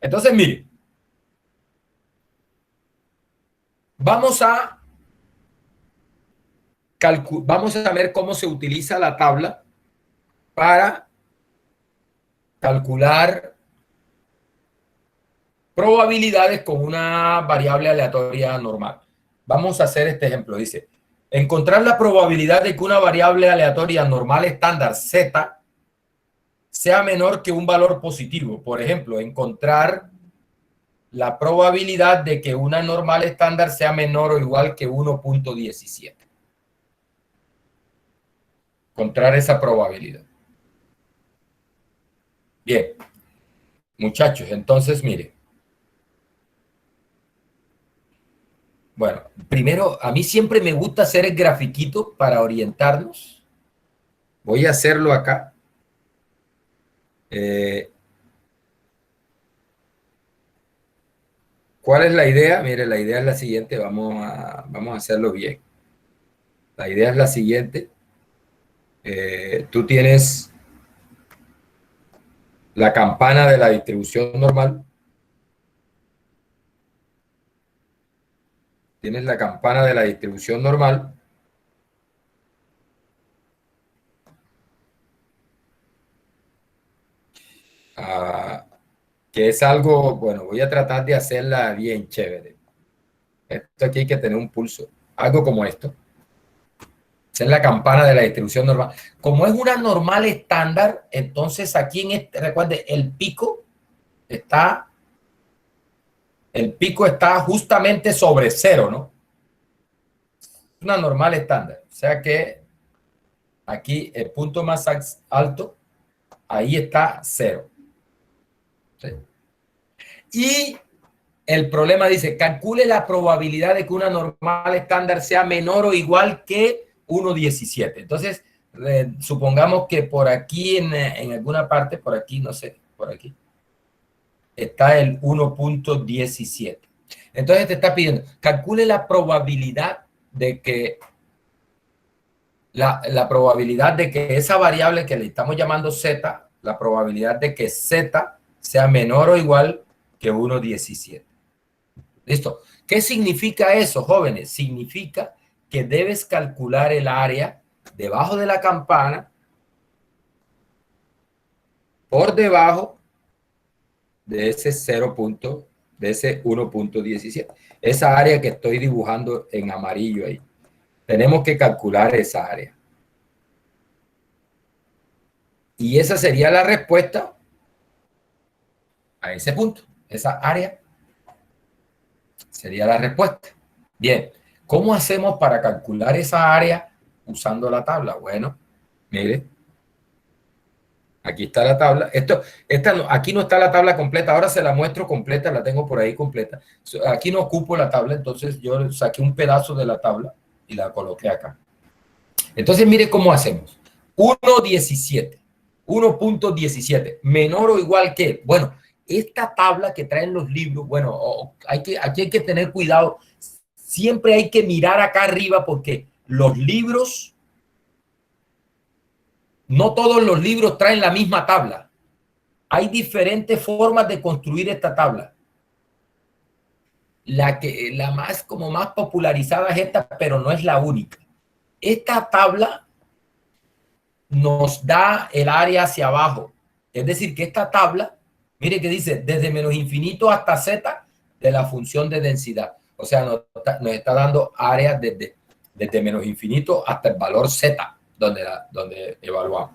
entonces miren, vamos a ver cómo se utiliza la tabla para calcular probabilidades con una variable aleatoria normal. Vamos a hacer este ejemplo. Dice, encontrar la probabilidad de que una variable aleatoria normal estándar Z sea menor que un valor positivo. Por ejemplo, encontrar la probabilidad de que una normal estándar sea menor o igual que 1.17. Encontrar esa probabilidad. Bien, muchachos, entonces mire. Bueno, primero, a mí siempre me gusta hacer el grafiquito para orientarnos. Voy a hacerlo acá. ¿Cuál es la idea? Mire, la idea es la siguiente. Vamos a hacerlo bien. La idea es la siguiente. Tú tienes la campana de la distribución normal. Tienes la campana de la distribución normal. Que es algo, bueno, voy a tratar de hacerla bien chévere. Esto aquí hay que tener un pulso. Algo como esto. Esa es la campana de la distribución normal. Como es una normal estándar, entonces aquí en este, recuerde, el pico está justamente sobre 0, ¿no? Una normal estándar. O sea que aquí el punto más alto, ahí está 0. ¿Sí? Y el problema dice, calcule la probabilidad de que una normal estándar sea menor o igual que 1.17. Entonces, supongamos que por aquí, en alguna parte, por aquí, no sé, por aquí, está el 1.17. Entonces te está pidiendo, calcule la probabilidad de que la probabilidad de que esa variable que le estamos llamando Z, la probabilidad de que Z sea menor o igual que 1.17. ¿Listo? ¿Qué significa eso, jóvenes? Significa que debes calcular el área debajo de la campana por debajo de ese 1.17. Esa área que estoy dibujando en amarillo ahí. Tenemos que calcular esa área. Y esa sería la respuesta a ese punto. Esa área sería la respuesta. Bien, ¿cómo hacemos para calcular esa área usando la tabla? Bueno, mire, aquí está la tabla. Aquí no está la tabla completa. Ahora se la muestro completa, la tengo por ahí completa. Aquí no ocupo la tabla, entonces yo saqué un pedazo de la tabla y la coloqué acá. Entonces, mire cómo hacemos. 1.17. 1.17. Menor o igual que. Bueno, esta tabla que traen los libros, bueno, aquí hay que tener cuidado. Siempre hay que mirar acá arriba porque los libros, no todos los libros traen la misma tabla. Hay diferentes formas de construir esta tabla. La más popularizada es esta, pero no es la única. Esta tabla nos da el área hacia abajo. Es decir, que esta tabla, mire que dice desde menos infinito hasta z de la función de densidad. O sea, nos está dando áreas desde menos infinito hasta el valor z, donde evaluamos.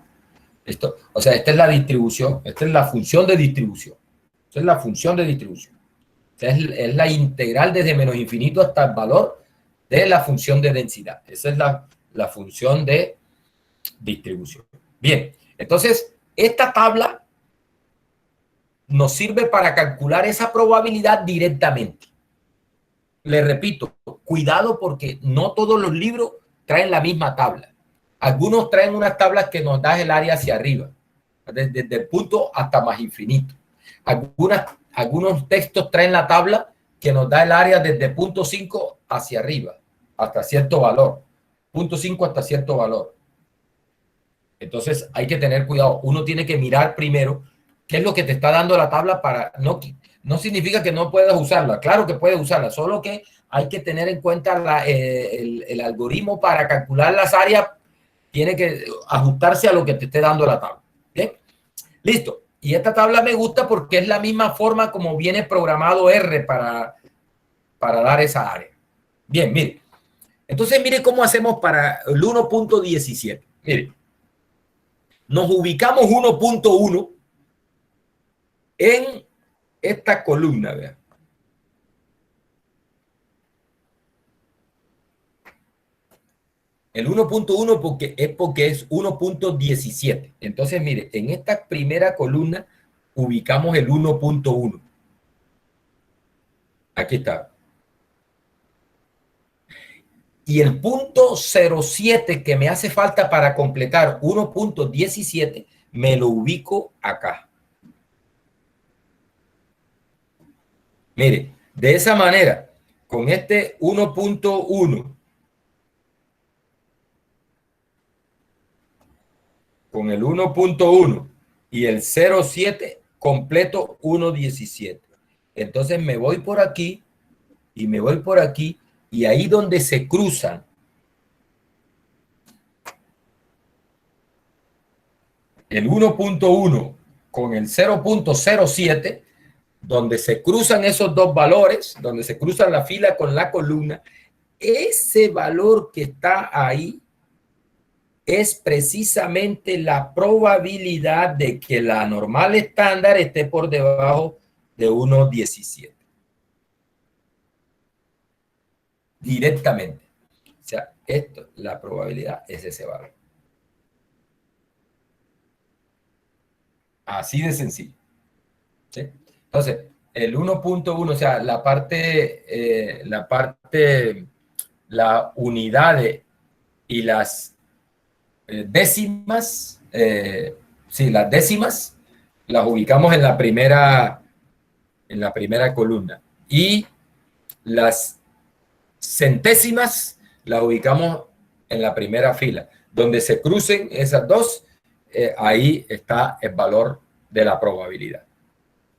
Esto, o sea, esta es la distribución, esta es la función de distribución. Esta es la función de distribución. Esta es la integral desde menos infinito hasta el valor de la función de densidad. Esa es la función de distribución. Bien, entonces, esta tabla nos sirve para calcular esa probabilidad directamente. Le repito, cuidado porque no todos los libros traen la misma tabla. Algunos traen unas tablas que nos dan el área hacia arriba, desde el punto hasta más infinito. Algunos textos traen la tabla que nos da el área desde punto 5 hacia arriba, hasta cierto valor. Punto 5 hasta cierto valor. Entonces hay que tener cuidado. Uno tiene que mirar primero qué es lo que te está dando la tabla para... No significa que no puedas usarla. Claro que puedes usarla, solo que hay que tener en cuenta el algoritmo para calcular las áreas. Tiene que ajustarse a lo que te esté dando la tabla. ¿Bien? Listo. Y esta tabla me gusta porque es la misma forma como viene programado R para dar esa área. Bien, mire. Entonces, mire cómo hacemos para el 1.17. Mire. Nos ubicamos 1.1 en esta columna, vean. El 1.1 porque es 1.17. Entonces, mire, en esta primera columna ubicamos el 1.1. Aquí está. Y el punto 07 que me hace falta para completar 1.17, me lo ubico acá. Mire, de esa manera, con este 1.1, con el 1.1 y el 0.7, completo 1.17. Entonces me voy por aquí y me voy por aquí y ahí donde se cruzan el 1.1 con el 0.07, donde se cruzan esos dos valores, donde se cruzan la fila con la columna, ese valor que está ahí es precisamente la probabilidad de que la normal estándar esté por debajo de 1.17. Directamente. O sea, la probabilidad es ese valor. Así de sencillo. ¿Sí? Entonces, el 1.1, o sea, la unidad y las décimas, sí, las décimas las ubicamos en la primera columna y las centésimas las ubicamos en la primera fila. Donde se crucen esas dos, ahí está el valor de la probabilidad.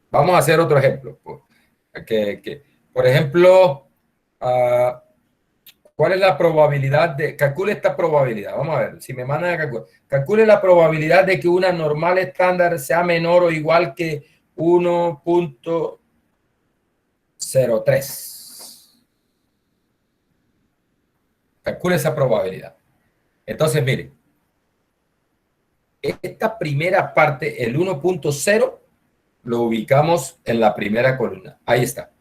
Vamos a hacer otro ejemplo. Por ejemplo, ¿cuál es la probabilidad de... Calcule esta probabilidad. Vamos a ver, si me mandan a calcular. Calcule la probabilidad de que una normal estándar sea menor o igual que 1.03. Calcule esa probabilidad. Entonces, mire. Esta primera parte, el 1.0, lo ubicamos en la primera columna. Ahí está.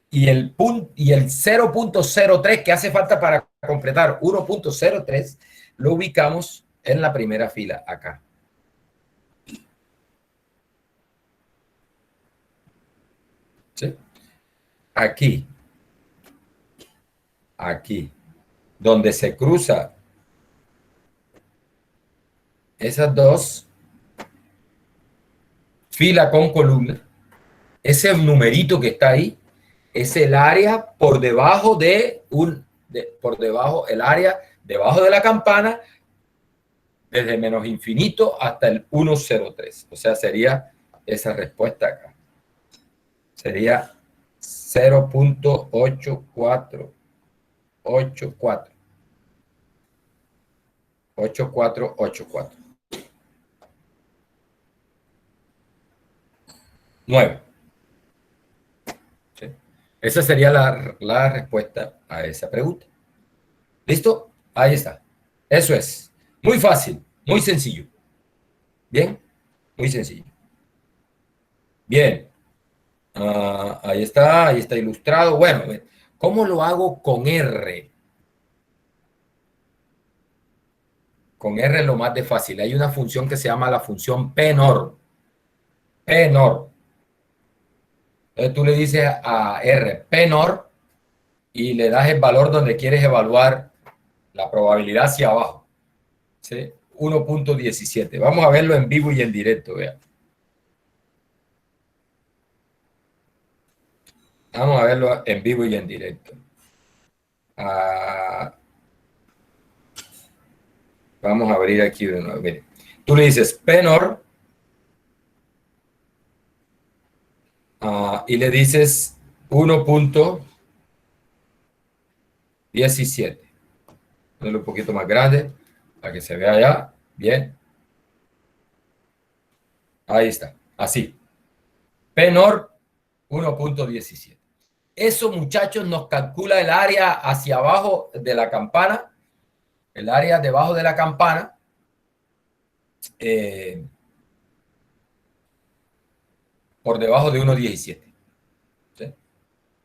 Y el 0.03 que hace falta para completar 1.03 lo ubicamos en la primera fila acá. ¿Sí? Aquí. Aquí. Donde se cruza esas dos, fila con columna. ese numerito que está ahí es el área por debajo el área debajo de la campana, desde menos infinito hasta el 103. O sea, sería esa respuesta acá. Sería 0.8484. 8484. 9. ¿Sí? Esa sería la respuesta a esa pregunta. ¿Listo? Ahí está. Eso es. Muy fácil, muy sencillo. Bien, muy sencillo. Bien. Ahí está ilustrado. Bueno, ¿cómo lo hago con R? Con R es lo más de fácil. Hay una función que se llama la función pNor. pNor. Entonces tú le dices a R pNor y le das el valor donde quieres evaluar la probabilidad hacia abajo. ¿Sí? 1.17. Vamos a verlo en vivo y en directo. Vean. Vamos a verlo en vivo y en directo. Vamos a abrir aquí de nuevo. Mire. Tú le dices pNor y le dices 1.17. Ponerlo un poquito más grande para que se vea ya. Bien. Ahí está. Así. pNor 1.17. Eso, muchachos, nos calcula el área hacia abajo de la campana, el área debajo de la campana, por debajo de 1.17. ¿Sí?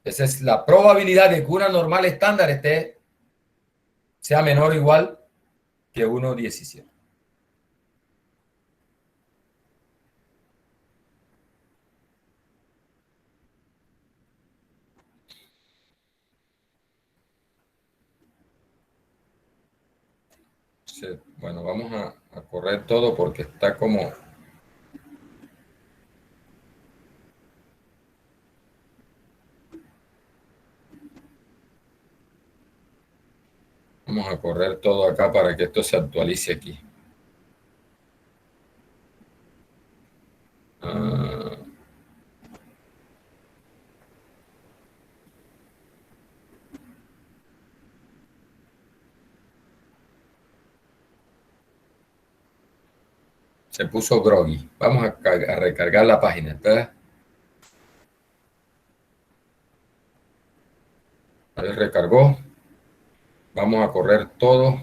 Esa es la probabilidad de que una normal estándar sea menor o igual que 1.17. Bueno, vamos a correr todo porque está como... Vamos a correr todo acá para que esto se actualice aquí. Se puso groggy. Vamos a recargar la página. ¿Está? Ahí recargó. Vamos a correr todo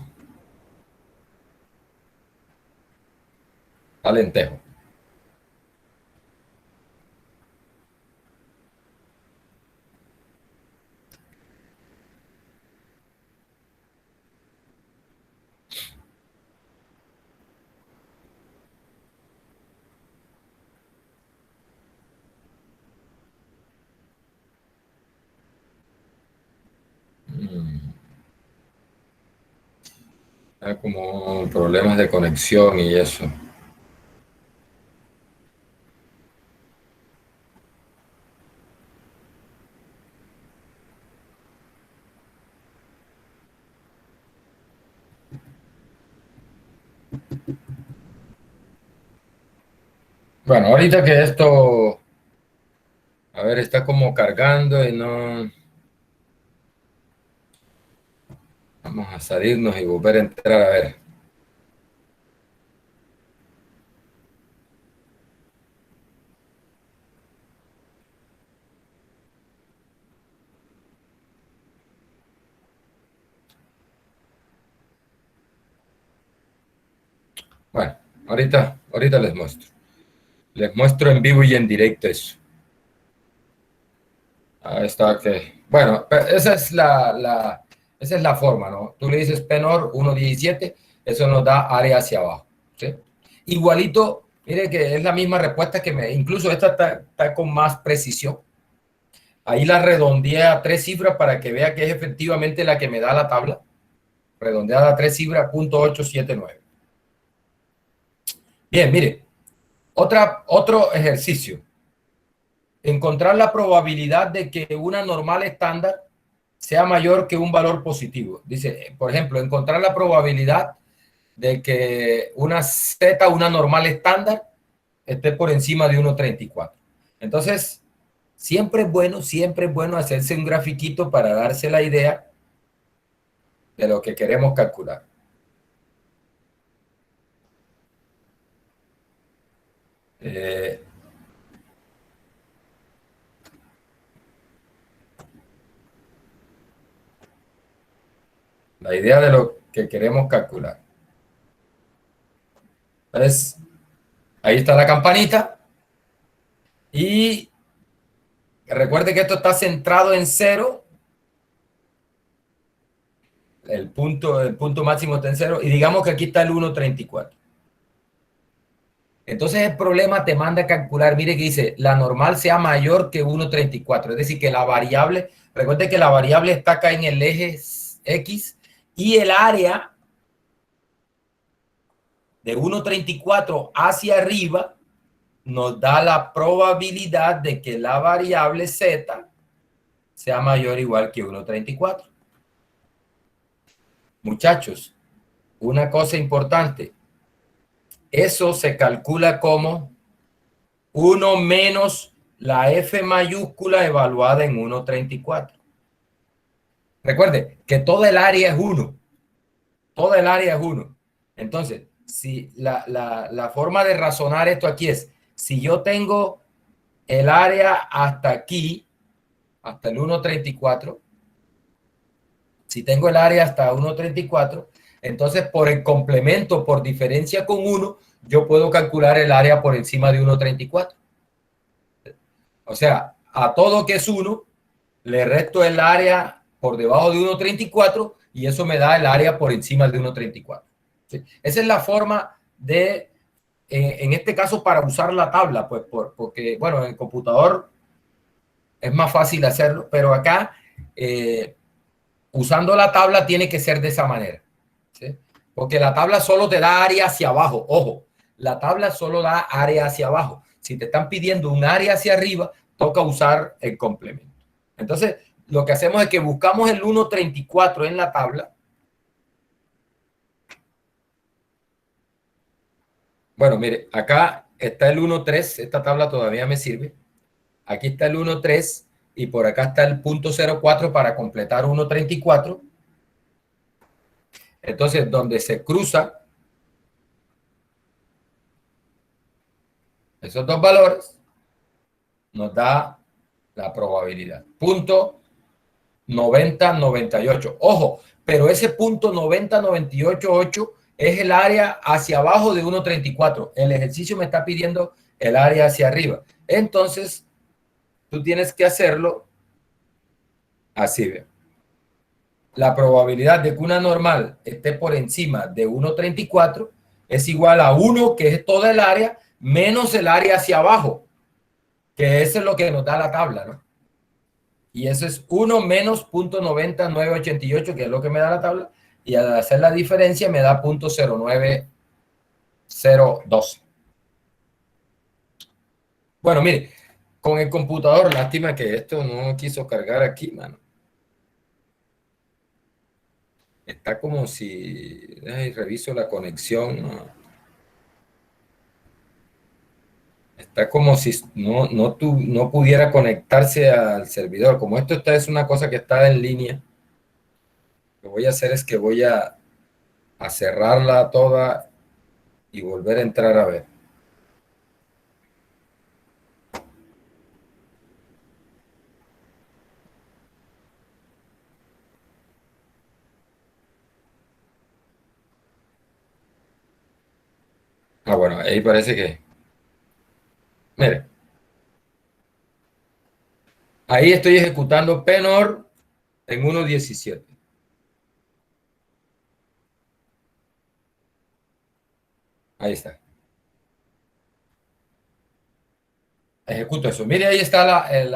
a lentejo. Hay como problemas de conexión y eso. Bueno, ahorita que esto, a ver, está como cargando y no... Vamos a salirnos y volver a entrar a ver. Bueno, ahorita les muestro. Les muestro en vivo y en directo eso. Ahí está que... Bueno, esa es esa es la forma, ¿no? Tú le dices pNor 1.17, eso nos da área hacia abajo. ¿Sí? Igualito, mire que es la misma respuesta que incluso esta está con más precisión. Ahí la redondeé a 3 cifras para que vea que es efectivamente la que me da la tabla. Redondeada a 3 cifras, .879. Bien, mire, otro ejercicio. encontrar la probabilidad de que una normal estándar sea mayor que un valor positivo. Dice, por ejemplo, encontrar la probabilidad de que una Z, una normal estándar, esté por encima de 1,34. Entonces, siempre es bueno hacerse un grafiquito para darse la idea de lo que queremos calcular. La idea de lo que queremos calcular. Entonces, ahí está la campanita. Y recuerde que esto está centrado en 0. El punto máximo está en 0. Y digamos que aquí está el 1,34. Entonces el problema te manda a calcular, mire que dice, la normal sea mayor que 1,34. Es decir, que la variable, recuerde que la variable está acá en el eje X y el área de 1,34 hacia arriba nos da la probabilidad de que la variable Z sea mayor o igual que 1,34. Muchachos, una cosa importante, eso se calcula como 1 menos la F mayúscula evaluada en 1,34. Recuerde que toda el área es 1. Toda el área es 1. Entonces, si la forma de razonar esto aquí es, si yo tengo el área hasta aquí, hasta el 1,34, si tengo el área hasta 1,34, entonces por el complemento, por diferencia con 1, yo puedo calcular el área por encima de 1,34. O sea, a todo que es 1, le resto el área por debajo de 1,34 y eso me da el área por encima de 1,34. ¿Sí? Esa es la forma de, en este caso, para usar la tabla, pues porque, bueno, en el computador es más fácil hacerlo, pero acá, usando la tabla, tiene que ser de esa manera. ¿Sí? Porque la tabla solo te da área hacia abajo. Ojo, la tabla solo da área hacia abajo. Si te están pidiendo un área hacia arriba, toca usar el complemento. Entonces, lo que hacemos es que buscamos el 1,34 en la tabla. Bueno, mire, acá está el 1,3. Esta tabla todavía me sirve. Aquí está el 1,3 y por acá está el 0,04 para completar 1,34. Entonces, donde se cruza esos dos valores, nos da la probabilidad. Punto 9098. Ojo, pero ese punto 90988 es el área hacia abajo de 1,34. El ejercicio me está pidiendo el área hacia arriba. Entonces, tú tienes que hacerlo así. ¿Ve? La probabilidad de que una normal esté por encima de 1,34 es igual a 1, que es toda el área, menos el área hacia abajo, que eso es lo que nos da la tabla, ¿no? Y eso es 1 menos 0,90988, que es lo que me da la tabla, y al hacer la diferencia me da 0,0902. Bueno, mire, con el computador, lástima que esto no quiso cargar aquí, mano. Está como si... Ay, reviso la conexión. No. Está como si no pudiera conectarse al servidor. Como esto es una cosa que está en línea, lo que voy a hacer es que voy a cerrarla toda y volver a entrar a ver. Ah, bueno, ahí parece que... Mire, ahí estoy ejecutando Penor en 1.17. Ahí está. Ejecuto eso. Mire, ahí está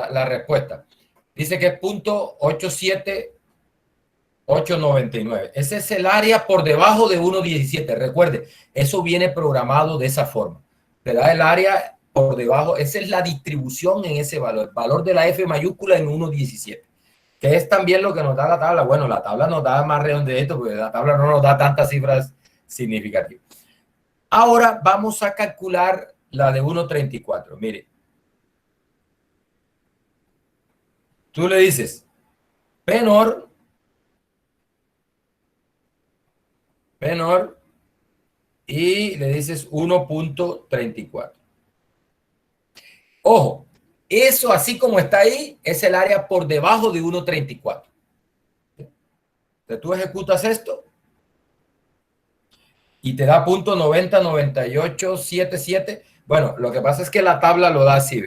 la respuesta. Dice que es .87899. Ese es el área por debajo de 1.17. Recuerde, eso viene programado de esa forma. Te da el área por debajo, esa es la distribución en ese valor de la F mayúscula en 1.17, que es también lo que nos da la tabla. Bueno, la tabla nos da más redondeito, porque la tabla no nos da tantas cifras significativas. Ahora vamos a calcular la de 1.34. Mire, tú le dices penor y le dices 1.34. Ojo, eso así como está ahí es el área por debajo de 1.34. Entonces tú ejecutas esto y te da punto 90, 98, 77. Bueno, lo que pasa es que la tabla lo da así.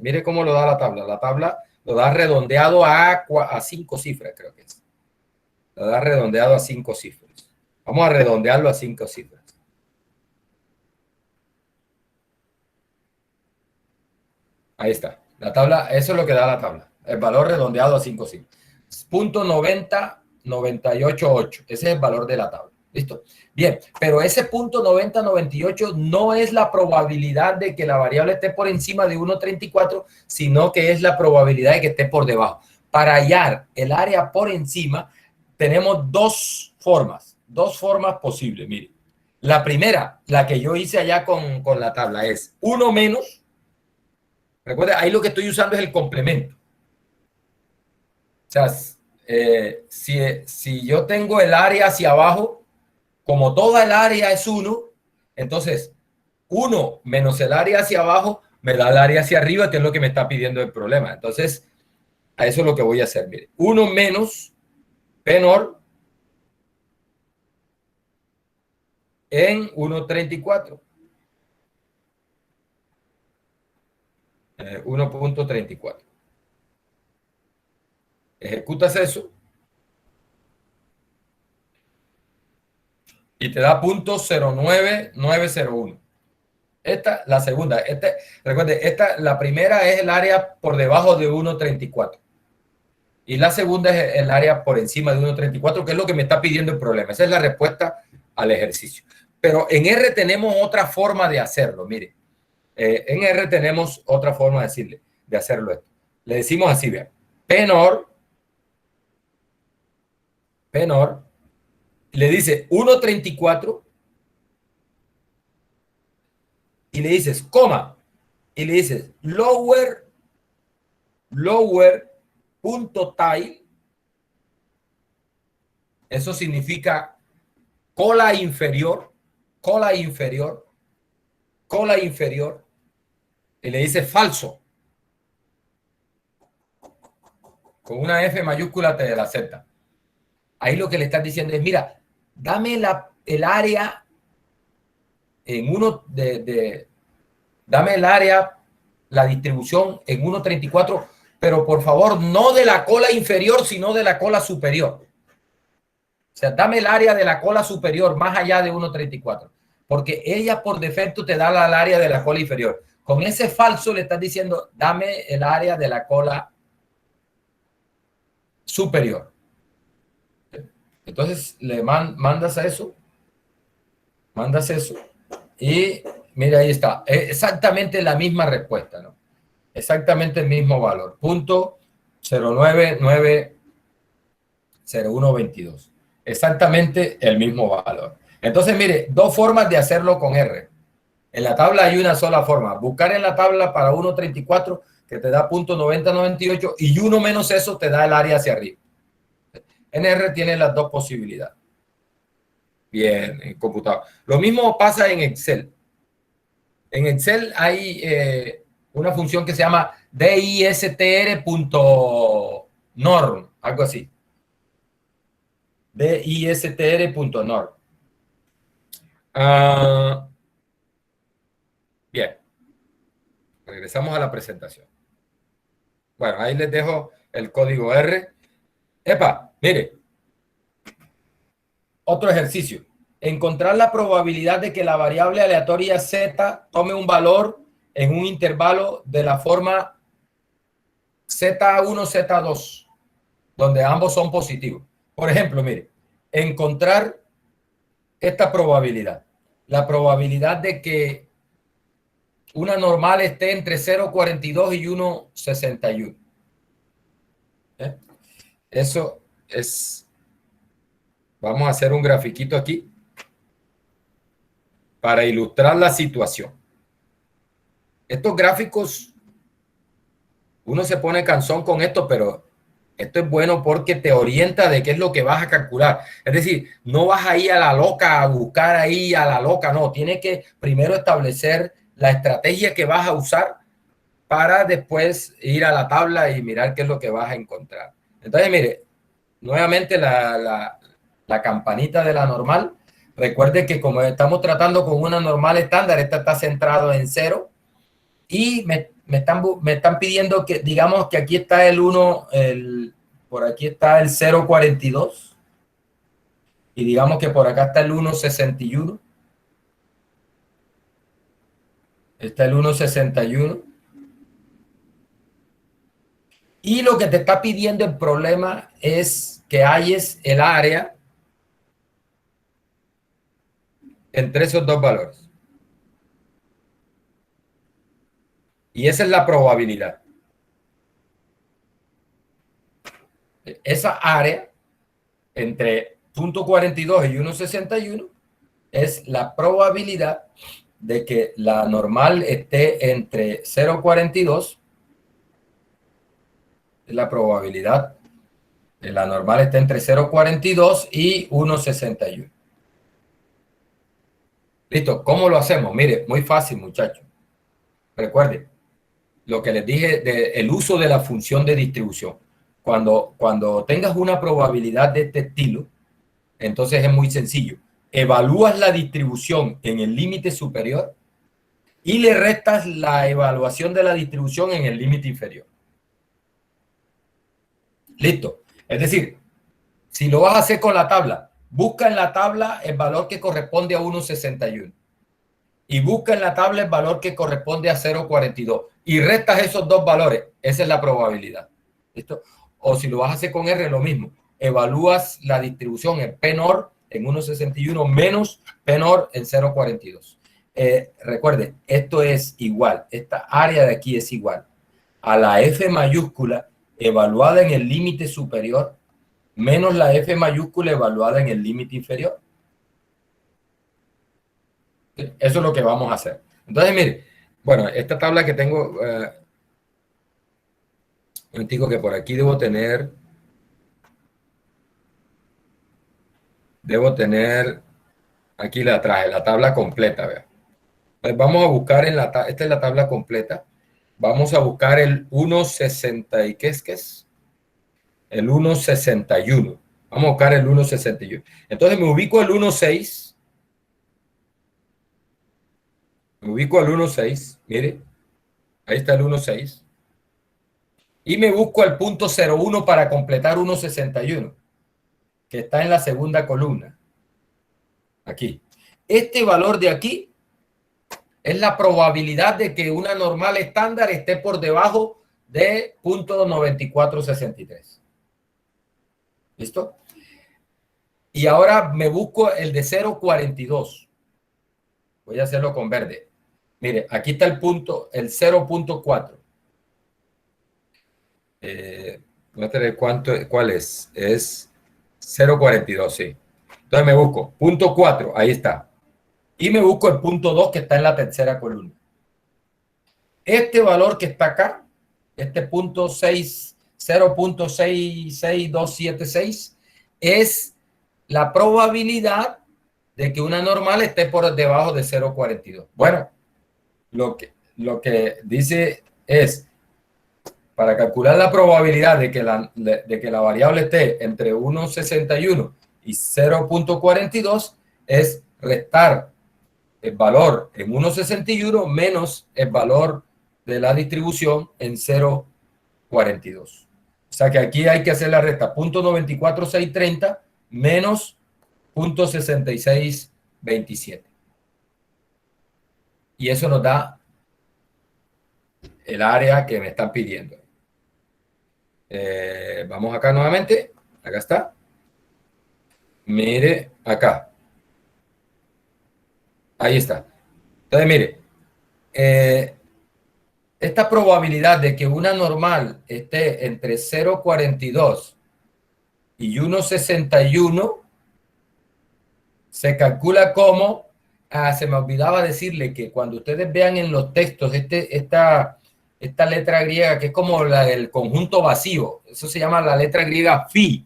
Mire cómo lo da la tabla. La tabla lo da redondeado a 5 cifras, creo que es. Lo da redondeado a 5 cifras. Vamos a redondearlo a 5 cifras. Ahí está. La tabla, eso es lo que da la tabla. El valor redondeado a 5 cifras. Punto 90, 98, 8. Ese es el valor de la tabla. ¿Listo? Bien, pero ese punto 90, 98 no es la probabilidad de que la variable esté por encima de 1.34, sino que es la probabilidad de que esté por debajo. Para hallar el área por encima, tenemos dos formas posibles. Mire, la primera, la que yo hice allá con la tabla, es 1 menos. Recuerda, ahí lo que estoy usando es el complemento. O sea, si yo tengo el área hacia abajo, como toda el área es 1, entonces 1 menos el área hacia abajo me da el área hacia arriba, que es lo que me está pidiendo el problema. Entonces, a eso es lo que voy a hacer. Mire, 1 menos penor en 1.34. 1.34. Ejecutas eso y te da punto 09901. Esta, la segunda. Recuerde, la primera es el área por debajo de 1.34. Y la segunda es el área por encima de 1.34, que es lo que me está pidiendo el problema. Esa es la respuesta al ejercicio. Pero en R tenemos otra forma de hacerlo. Mire, en R tenemos otra forma de hacerlo esto. Le decimos así, vean. Penor, le dice 1.34 y le dices coma y le dices lower punto tile. Eso significa cola inferior, y le dice falso, con una F mayúscula te la acepta. Ahí lo que le estás diciendo es, mira, dame el área en dame el área, la distribución en 1.34, pero por favor no de la cola inferior, sino de la cola superior. O sea, dame el área de la cola superior más allá de 1.34, porque ella por defecto te da el área de la cola inferior. Con ese falso le estás diciendo, dame el área de la cola superior. Entonces le mandas eso y mira, ahí está. Es exactamente la misma respuesta, ¿no? Exactamente el mismo valor. Punto 0990122. Exactamente el mismo valor. Entonces, mire, dos formas de hacerlo con R. En la tabla hay una sola forma. Buscar en la tabla para 1.34, que te da punto 9098, y 1 menos eso te da el área hacia arriba. En R tiene las dos posibilidades. Bien, en computador. Lo mismo pasa en Excel. En Excel hay una función que se llama distr.norm, algo así. distr.norm. Bien, regresamos a la presentación. Bueno, ahí les dejo el código R. Epa, mire, otro ejercicio. Encontrar la probabilidad de que la variable aleatoria Z tome un valor en un intervalo de la forma Z1, Z2, donde ambos son positivos. Por ejemplo, mire, encontrar esta probabilidad. La probabilidad de que una normal esté entre 0,42 y 1,61. Eso es, vamos a hacer un grafiquito aquí para ilustrar la situación. Estos gráficos, uno se pone cansón con esto, pero esto es bueno porque te orienta de qué es lo que vas a calcular. Es decir, no vas a ir a la loca a buscar ahí a la loca, no. Tienes que primero establecer la estrategia que vas a usar para después ir a la tabla y mirar qué es lo que vas a encontrar. Entonces, mire, nuevamente la campanita de la normal. Recuerde que como estamos tratando con una normal estándar, esta está centrado en 0 y me están pidiendo que, digamos que aquí está el 1, por aquí está el 0,42 y digamos que por acá está el 1,61. Está el 1,61. Y lo que te está pidiendo el problema es que halles el área entre esos dos valores. Y esa es la probabilidad. Esa área entre 0,42 y 1,61 es la probabilidad de que la normal esté entre 0,42, es la probabilidad de la normal esté entre 0,42 y 1,61. Listo, ¿cómo lo hacemos? Mire, muy fácil, muchachos. Recuerden lo que les dije del uso de la función de distribución. Cuando tengas una probabilidad de este estilo, entonces es muy sencillo. Evalúas la distribución en el límite superior y le restas la evaluación de la distribución en el límite inferior. Listo. Es decir, si lo vas a hacer con la tabla, busca en la tabla el valor que corresponde a 1,61 y busca en la tabla el valor que corresponde a 0,42 y restas esos dos valores. Esa es la probabilidad. ¿Listo? O si lo vas a hacer con R, lo mismo. Evalúas la distribución en P-NOR en 1,61 menos P-NOR en 0,42. Recuerde, esto es igual. Esta área de aquí es igual a la F mayúscula evaluada en el límite superior menos la F mayúscula evaluada en el límite inferior. Eso es lo que vamos a hacer. Entonces, mire, bueno, esta tabla que tengo, digo que por aquí debo tener, aquí la traje, la tabla completa, ¿vea? Pues vamos a buscar esta es la tabla completa, vamos a buscar el 1,60 y ¿qué es? El 1,61. Vamos a buscar el 1,61. Entonces me ubico al 1,6. Me ubico al 1,6. Mire, ahí está el 1,6. Y me busco al punto 0,1 para completar 1,61, que está en la segunda columna. Aquí. Este valor de aquí es la probabilidad de que una normal estándar esté por debajo de 0,9463. ¿Listo? Y ahora me busco el de 0,42. Voy a hacerlo con verde. Mire, aquí está el punto, el 0,4. Voy a tener ¿cuál es? Es 0,42, sí. Entonces me busco punto 4, ahí está. Y me busco el punto 2 que está en la tercera columna. Este valor que está acá, este punto 6, 0,66276, es la probabilidad de que una normal esté por debajo de 0,42. Bueno, lo que dice es, para calcular la probabilidad de que la variable esté entre 1,61 y 0,42, es restar el valor en 1,61 menos el valor de la distribución en 0,42. O sea que aquí hay que hacer la resta 0,94630 menos 0,6627. Y eso nos da el área que me están pidiendo. Vamos acá nuevamente. Acá está. Mire acá. Ahí está. Entonces, mire, eh, esta probabilidad de que una normal esté entre 0,42 y 1,61 se calcula como, se me olvidaba decirle que cuando ustedes vean en los textos esta letra griega, que es como el conjunto vacío, eso se llama la letra griega phi.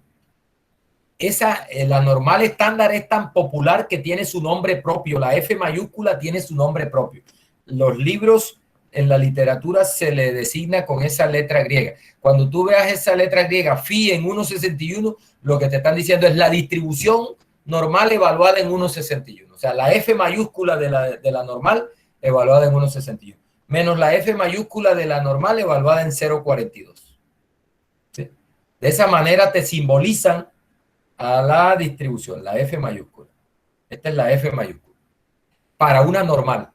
La normal estándar es tan popular que tiene su nombre propio. La F mayúscula tiene su nombre propio. Los libros en la literatura se le designa con esa letra griega. Cuando tú veas esa letra griega phi en 1,61, lo que te están diciendo es la distribución normal evaluada en 1,61. O sea, la F mayúscula de la normal evaluada en 1,61, menos la F mayúscula de la normal evaluada en 0,42. ¿Sí? De esa manera te simbolizan a la distribución, la F mayúscula. Esta es la F mayúscula. Para una normal.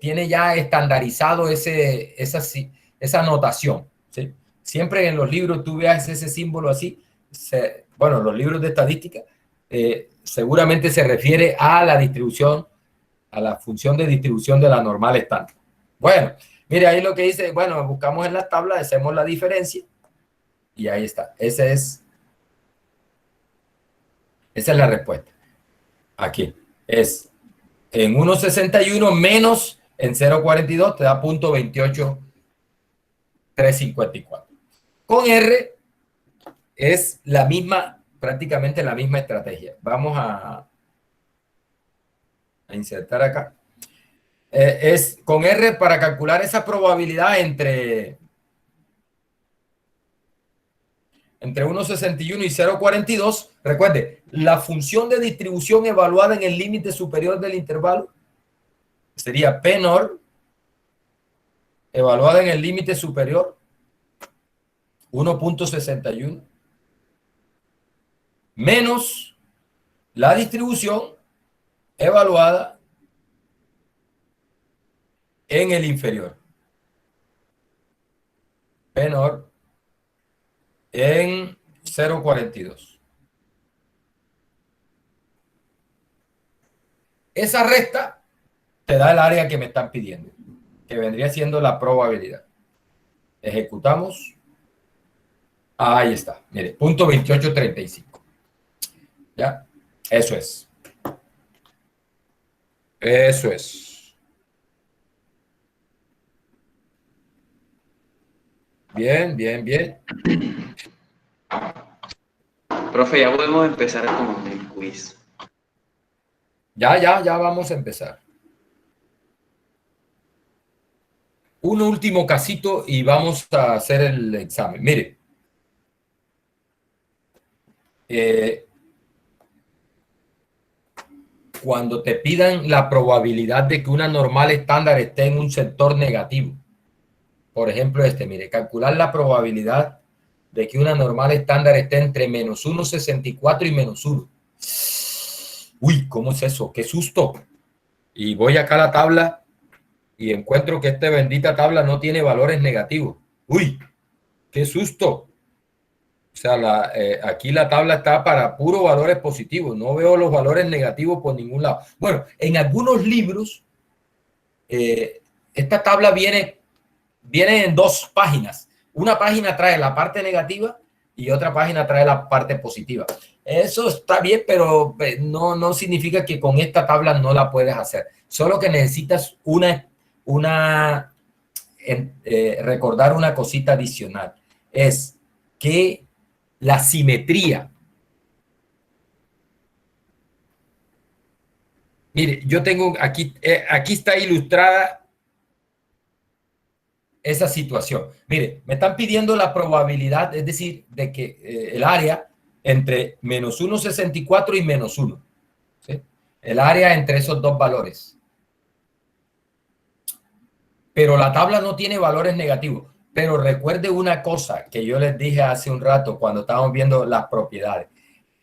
Tiene ya estandarizado esa notación. ¿Sí? Siempre en los libros tú veas ese símbolo así. Bueno, los libros de estadística seguramente se refiere a la distribución, a la función de distribución de la normal estándar. Bueno, mire ahí lo que dice, bueno, buscamos en la tabla, hacemos la diferencia y ahí está. Esa es la respuesta. Aquí es en 1,61 menos en 0,42 te da 0,28354. Con R es la misma, prácticamente la misma estrategia. Vamos a insertar acá. Es con R para calcular esa probabilidad entre 1,61 y 0,42. Recuerde, la función de distribución evaluada en el límite superior del intervalo sería P nor evaluada en el límite superior 1,61 menos la distribución evaluada en el inferior. P nor en 0,42. Esa resta te da el área que me están pidiendo, que vendría siendo la probabilidad. Ejecutamos. Ahí está. Mire, 0,2835. ¿Ya? Eso es. Eso es. Bien, bien, bien. Profe, ya podemos empezar con el quiz. Ya vamos a empezar. Un último casito y vamos a hacer el examen. Mire. Cuando te pidan la probabilidad de que una normal estándar esté en un sector negativo. Por ejemplo, mire, calcular la probabilidad de que una normal estándar esté entre menos 1,64 y menos 1. Uy, ¿cómo es eso? ¡Qué susto! Y voy acá a la tabla y encuentro que esta bendita tabla no tiene valores negativos. ¡Uy! ¡Qué susto! O sea, aquí la tabla está para puros valores positivos. No veo los valores negativos por ningún lado. Bueno, en algunos libros, esta tabla viene en dos páginas. Una página trae la parte negativa y otra página trae la parte positiva. Eso está bien, pero no significa que con esta tabla no la puedes hacer. Solo que necesitas recordar una cosita adicional. Es que la simetría. Mire, yo tengo aquí está ilustrada esa situación. Mire, me están pidiendo la probabilidad, es decir, de que el área entre menos 1,64 y menos 1. ¿Sí? El área entre esos dos valores. Pero la tabla no tiene valores negativos. Pero recuerde una cosa que yo les dije hace un rato cuando estábamos viendo las propiedades.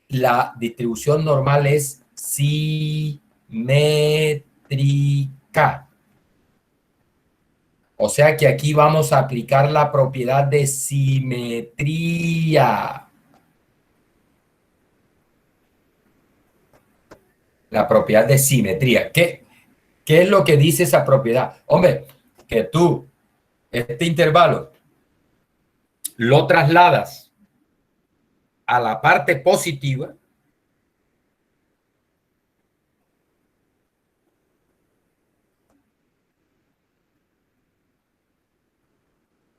La distribución normal es simétrica. O sea que aquí vamos a aplicar la propiedad de simetría. La propiedad de simetría. ¿Qué es lo que dice esa propiedad? Hombre, que tú este intervalo lo trasladas a la parte positiva,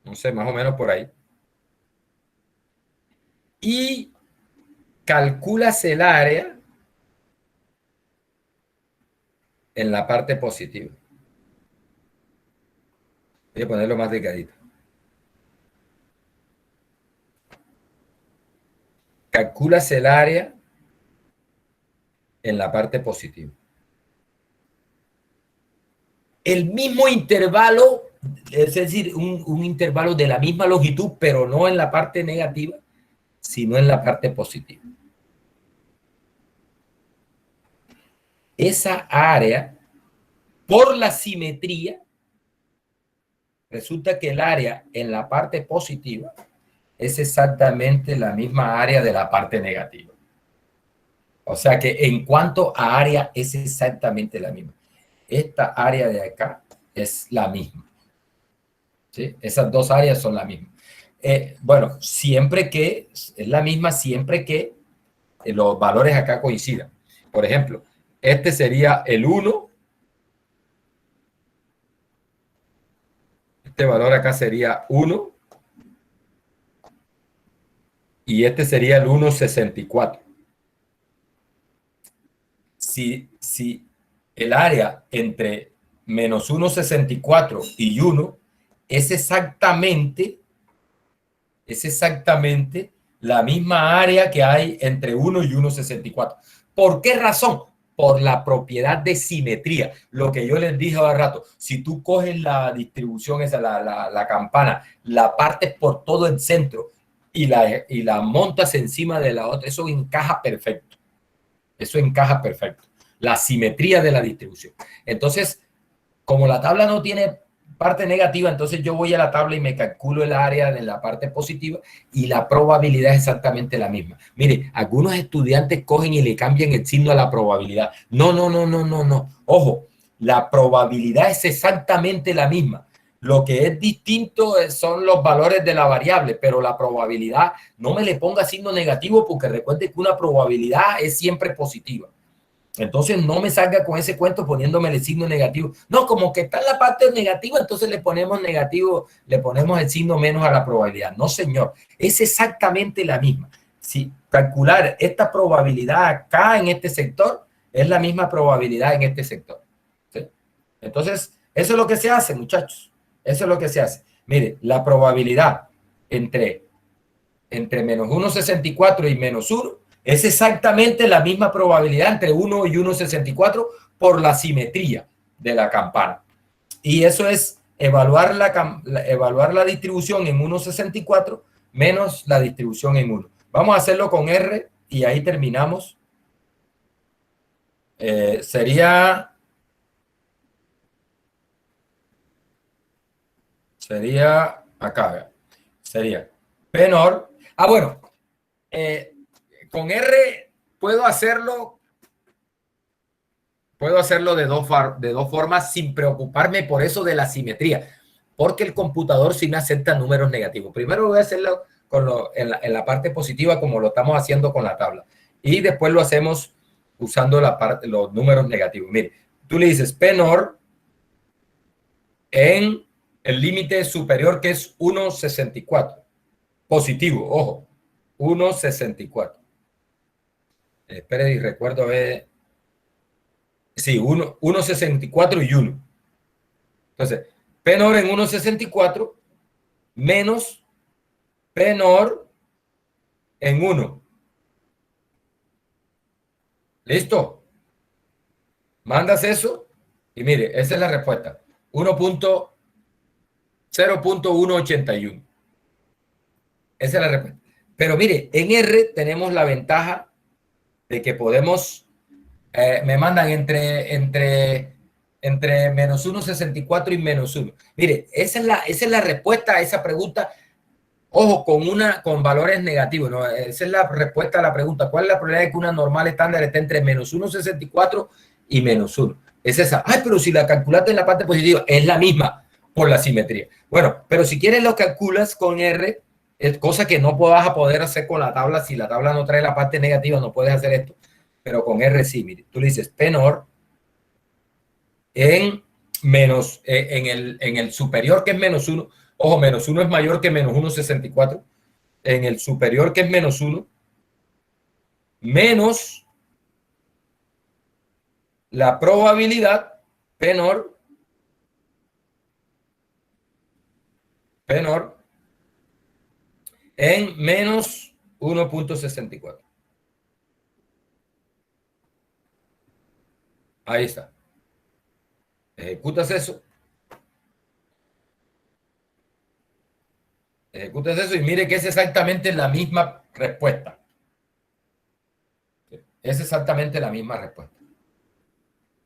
no sé, más o menos por ahí, y calculas el área en la parte positiva. Voy a ponerlo más delgadito. Calculas el área en la parte positiva. El mismo intervalo, es decir, un intervalo de la misma longitud, pero no en la parte negativa, sino en la parte positiva. Esa área, por la simetría, resulta que el área en la parte positiva es exactamente la misma área de la parte negativa. O sea que en cuanto a área es exactamente la misma. Esta área de acá es la misma. ¿Sí? Esas dos áreas son la misma. Bueno, siempre que es la misma, siempre que los valores acá coincidan. Por ejemplo, este sería el 1. Este valor acá sería 1. Y este sería el 1,64. Si el área entre menos 1,64 y 1 es exactamente la misma área que hay entre 1 y 1,64. ¿Por qué razón? Por la propiedad de simetría. Lo que yo les dije hace rato, si tú coges la distribución, esa, la campana, la partes por todo el centro y la montas encima de la otra, eso encaja perfecto. Eso encaja perfecto. La simetría de la distribución. Entonces, como la tabla no tiene parte negativa, entonces yo voy a la tabla y me calculo el área de la parte positiva y la probabilidad es exactamente la misma. Mire, algunos estudiantes cogen y le cambian el signo a la probabilidad. No. Ojo, la probabilidad es exactamente la misma. Lo que es distinto son los valores de la variable, pero la probabilidad no me le ponga signo negativo porque recuerde que una probabilidad es siempre positiva. Entonces no me salga con ese cuento poniéndome el signo negativo. No, como que está en la parte negativa, entonces le ponemos negativo, le ponemos el signo menos a la probabilidad. No, señor, es exactamente la misma. Si calcular esta probabilidad acá en este sector es la misma probabilidad en este sector. ¿Sí? Entonces, eso es lo que se hace, muchachos. Eso es lo que se hace. Mire, la probabilidad entre menos 1,64 y menos 1 es exactamente la misma probabilidad entre 1 y 1,64 por la simetría de la campana. Y eso es evaluar la distribución en 1,64 menos la distribución en 1. Vamos a hacerlo con R y ahí terminamos. Sería acá, sería P-NOR. Bueno, con R puedo hacerlo de dos formas sin preocuparme por eso de la simetría, porque el computador sí me acepta números negativos. Primero voy a hacerlo en la parte positiva como lo estamos haciendo con la tabla y después lo hacemos usando los números negativos. Mire, tú le dices P-NOR en el límite superior que es 1,64. Positivo, ojo, 1,64. Espere y recuerdo a ver. Sí, 1,64 y 1. Entonces, P-NOR en 1,64 menos P-NOR en 1. ¿Listo? Mandas eso y mire, esa es la respuesta. 0.181. Esa es la respuesta. Pero mire, en R tenemos la ventaja de que podemos, me mandan entre menos 1,64 y menos 1. Mire, esa es la respuesta a esa pregunta. Ojo, con valores negativos, ¿no? Esa es la respuesta a la pregunta. ¿Cuál es la probabilidad de que una normal estándar esté entre menos 1,64 y menos 1? Es esa. Ay, pero si la calculaste en la parte positiva, es la misma. por la simetría. Bueno, pero si quieres lo calculas con R, es cosa que no vas a poder hacer con la tabla. Si la tabla no trae la parte negativa, no puedes hacer esto. Pero con R sí, mire. Tú le dices P nor en menos, en el superior, que es menos 1. Ojo, menos 1 es mayor que menos 1,64. En el superior, que es menos 1, menos la probabilidad P nor en menos 1,64. Ahí está. Ejecutas eso. Ejecutas eso y mire que es exactamente la misma respuesta. Es exactamente la misma respuesta.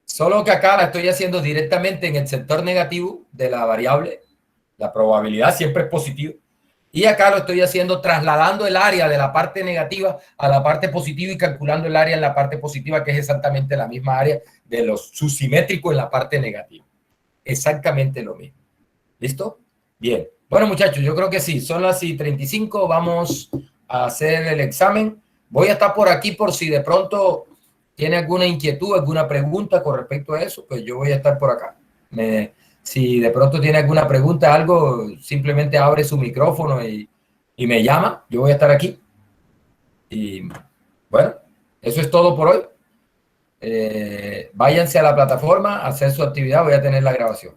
Solo que acá la estoy haciendo directamente en el sector negativo de la variable. La probabilidad siempre es positiva. Y acá lo estoy haciendo trasladando el área de la parte negativa a la parte positiva y calculando el área en la parte positiva, que es exactamente la misma área de los subsimétricos en la parte negativa. Exactamente lo mismo. ¿Listo? Bien. Bueno, muchachos, yo creo que sí. Son las 35. Vamos a hacer el examen. Voy a estar por aquí por si de pronto tiene alguna inquietud, alguna pregunta con respecto a eso, pues yo voy a estar por acá. Si de pronto tiene alguna pregunta, algo, simplemente abre su micrófono y me llama. Yo voy a estar aquí. Y bueno, eso es todo por hoy. Váyanse a la plataforma a hacer su actividad. Voy a tener la grabación.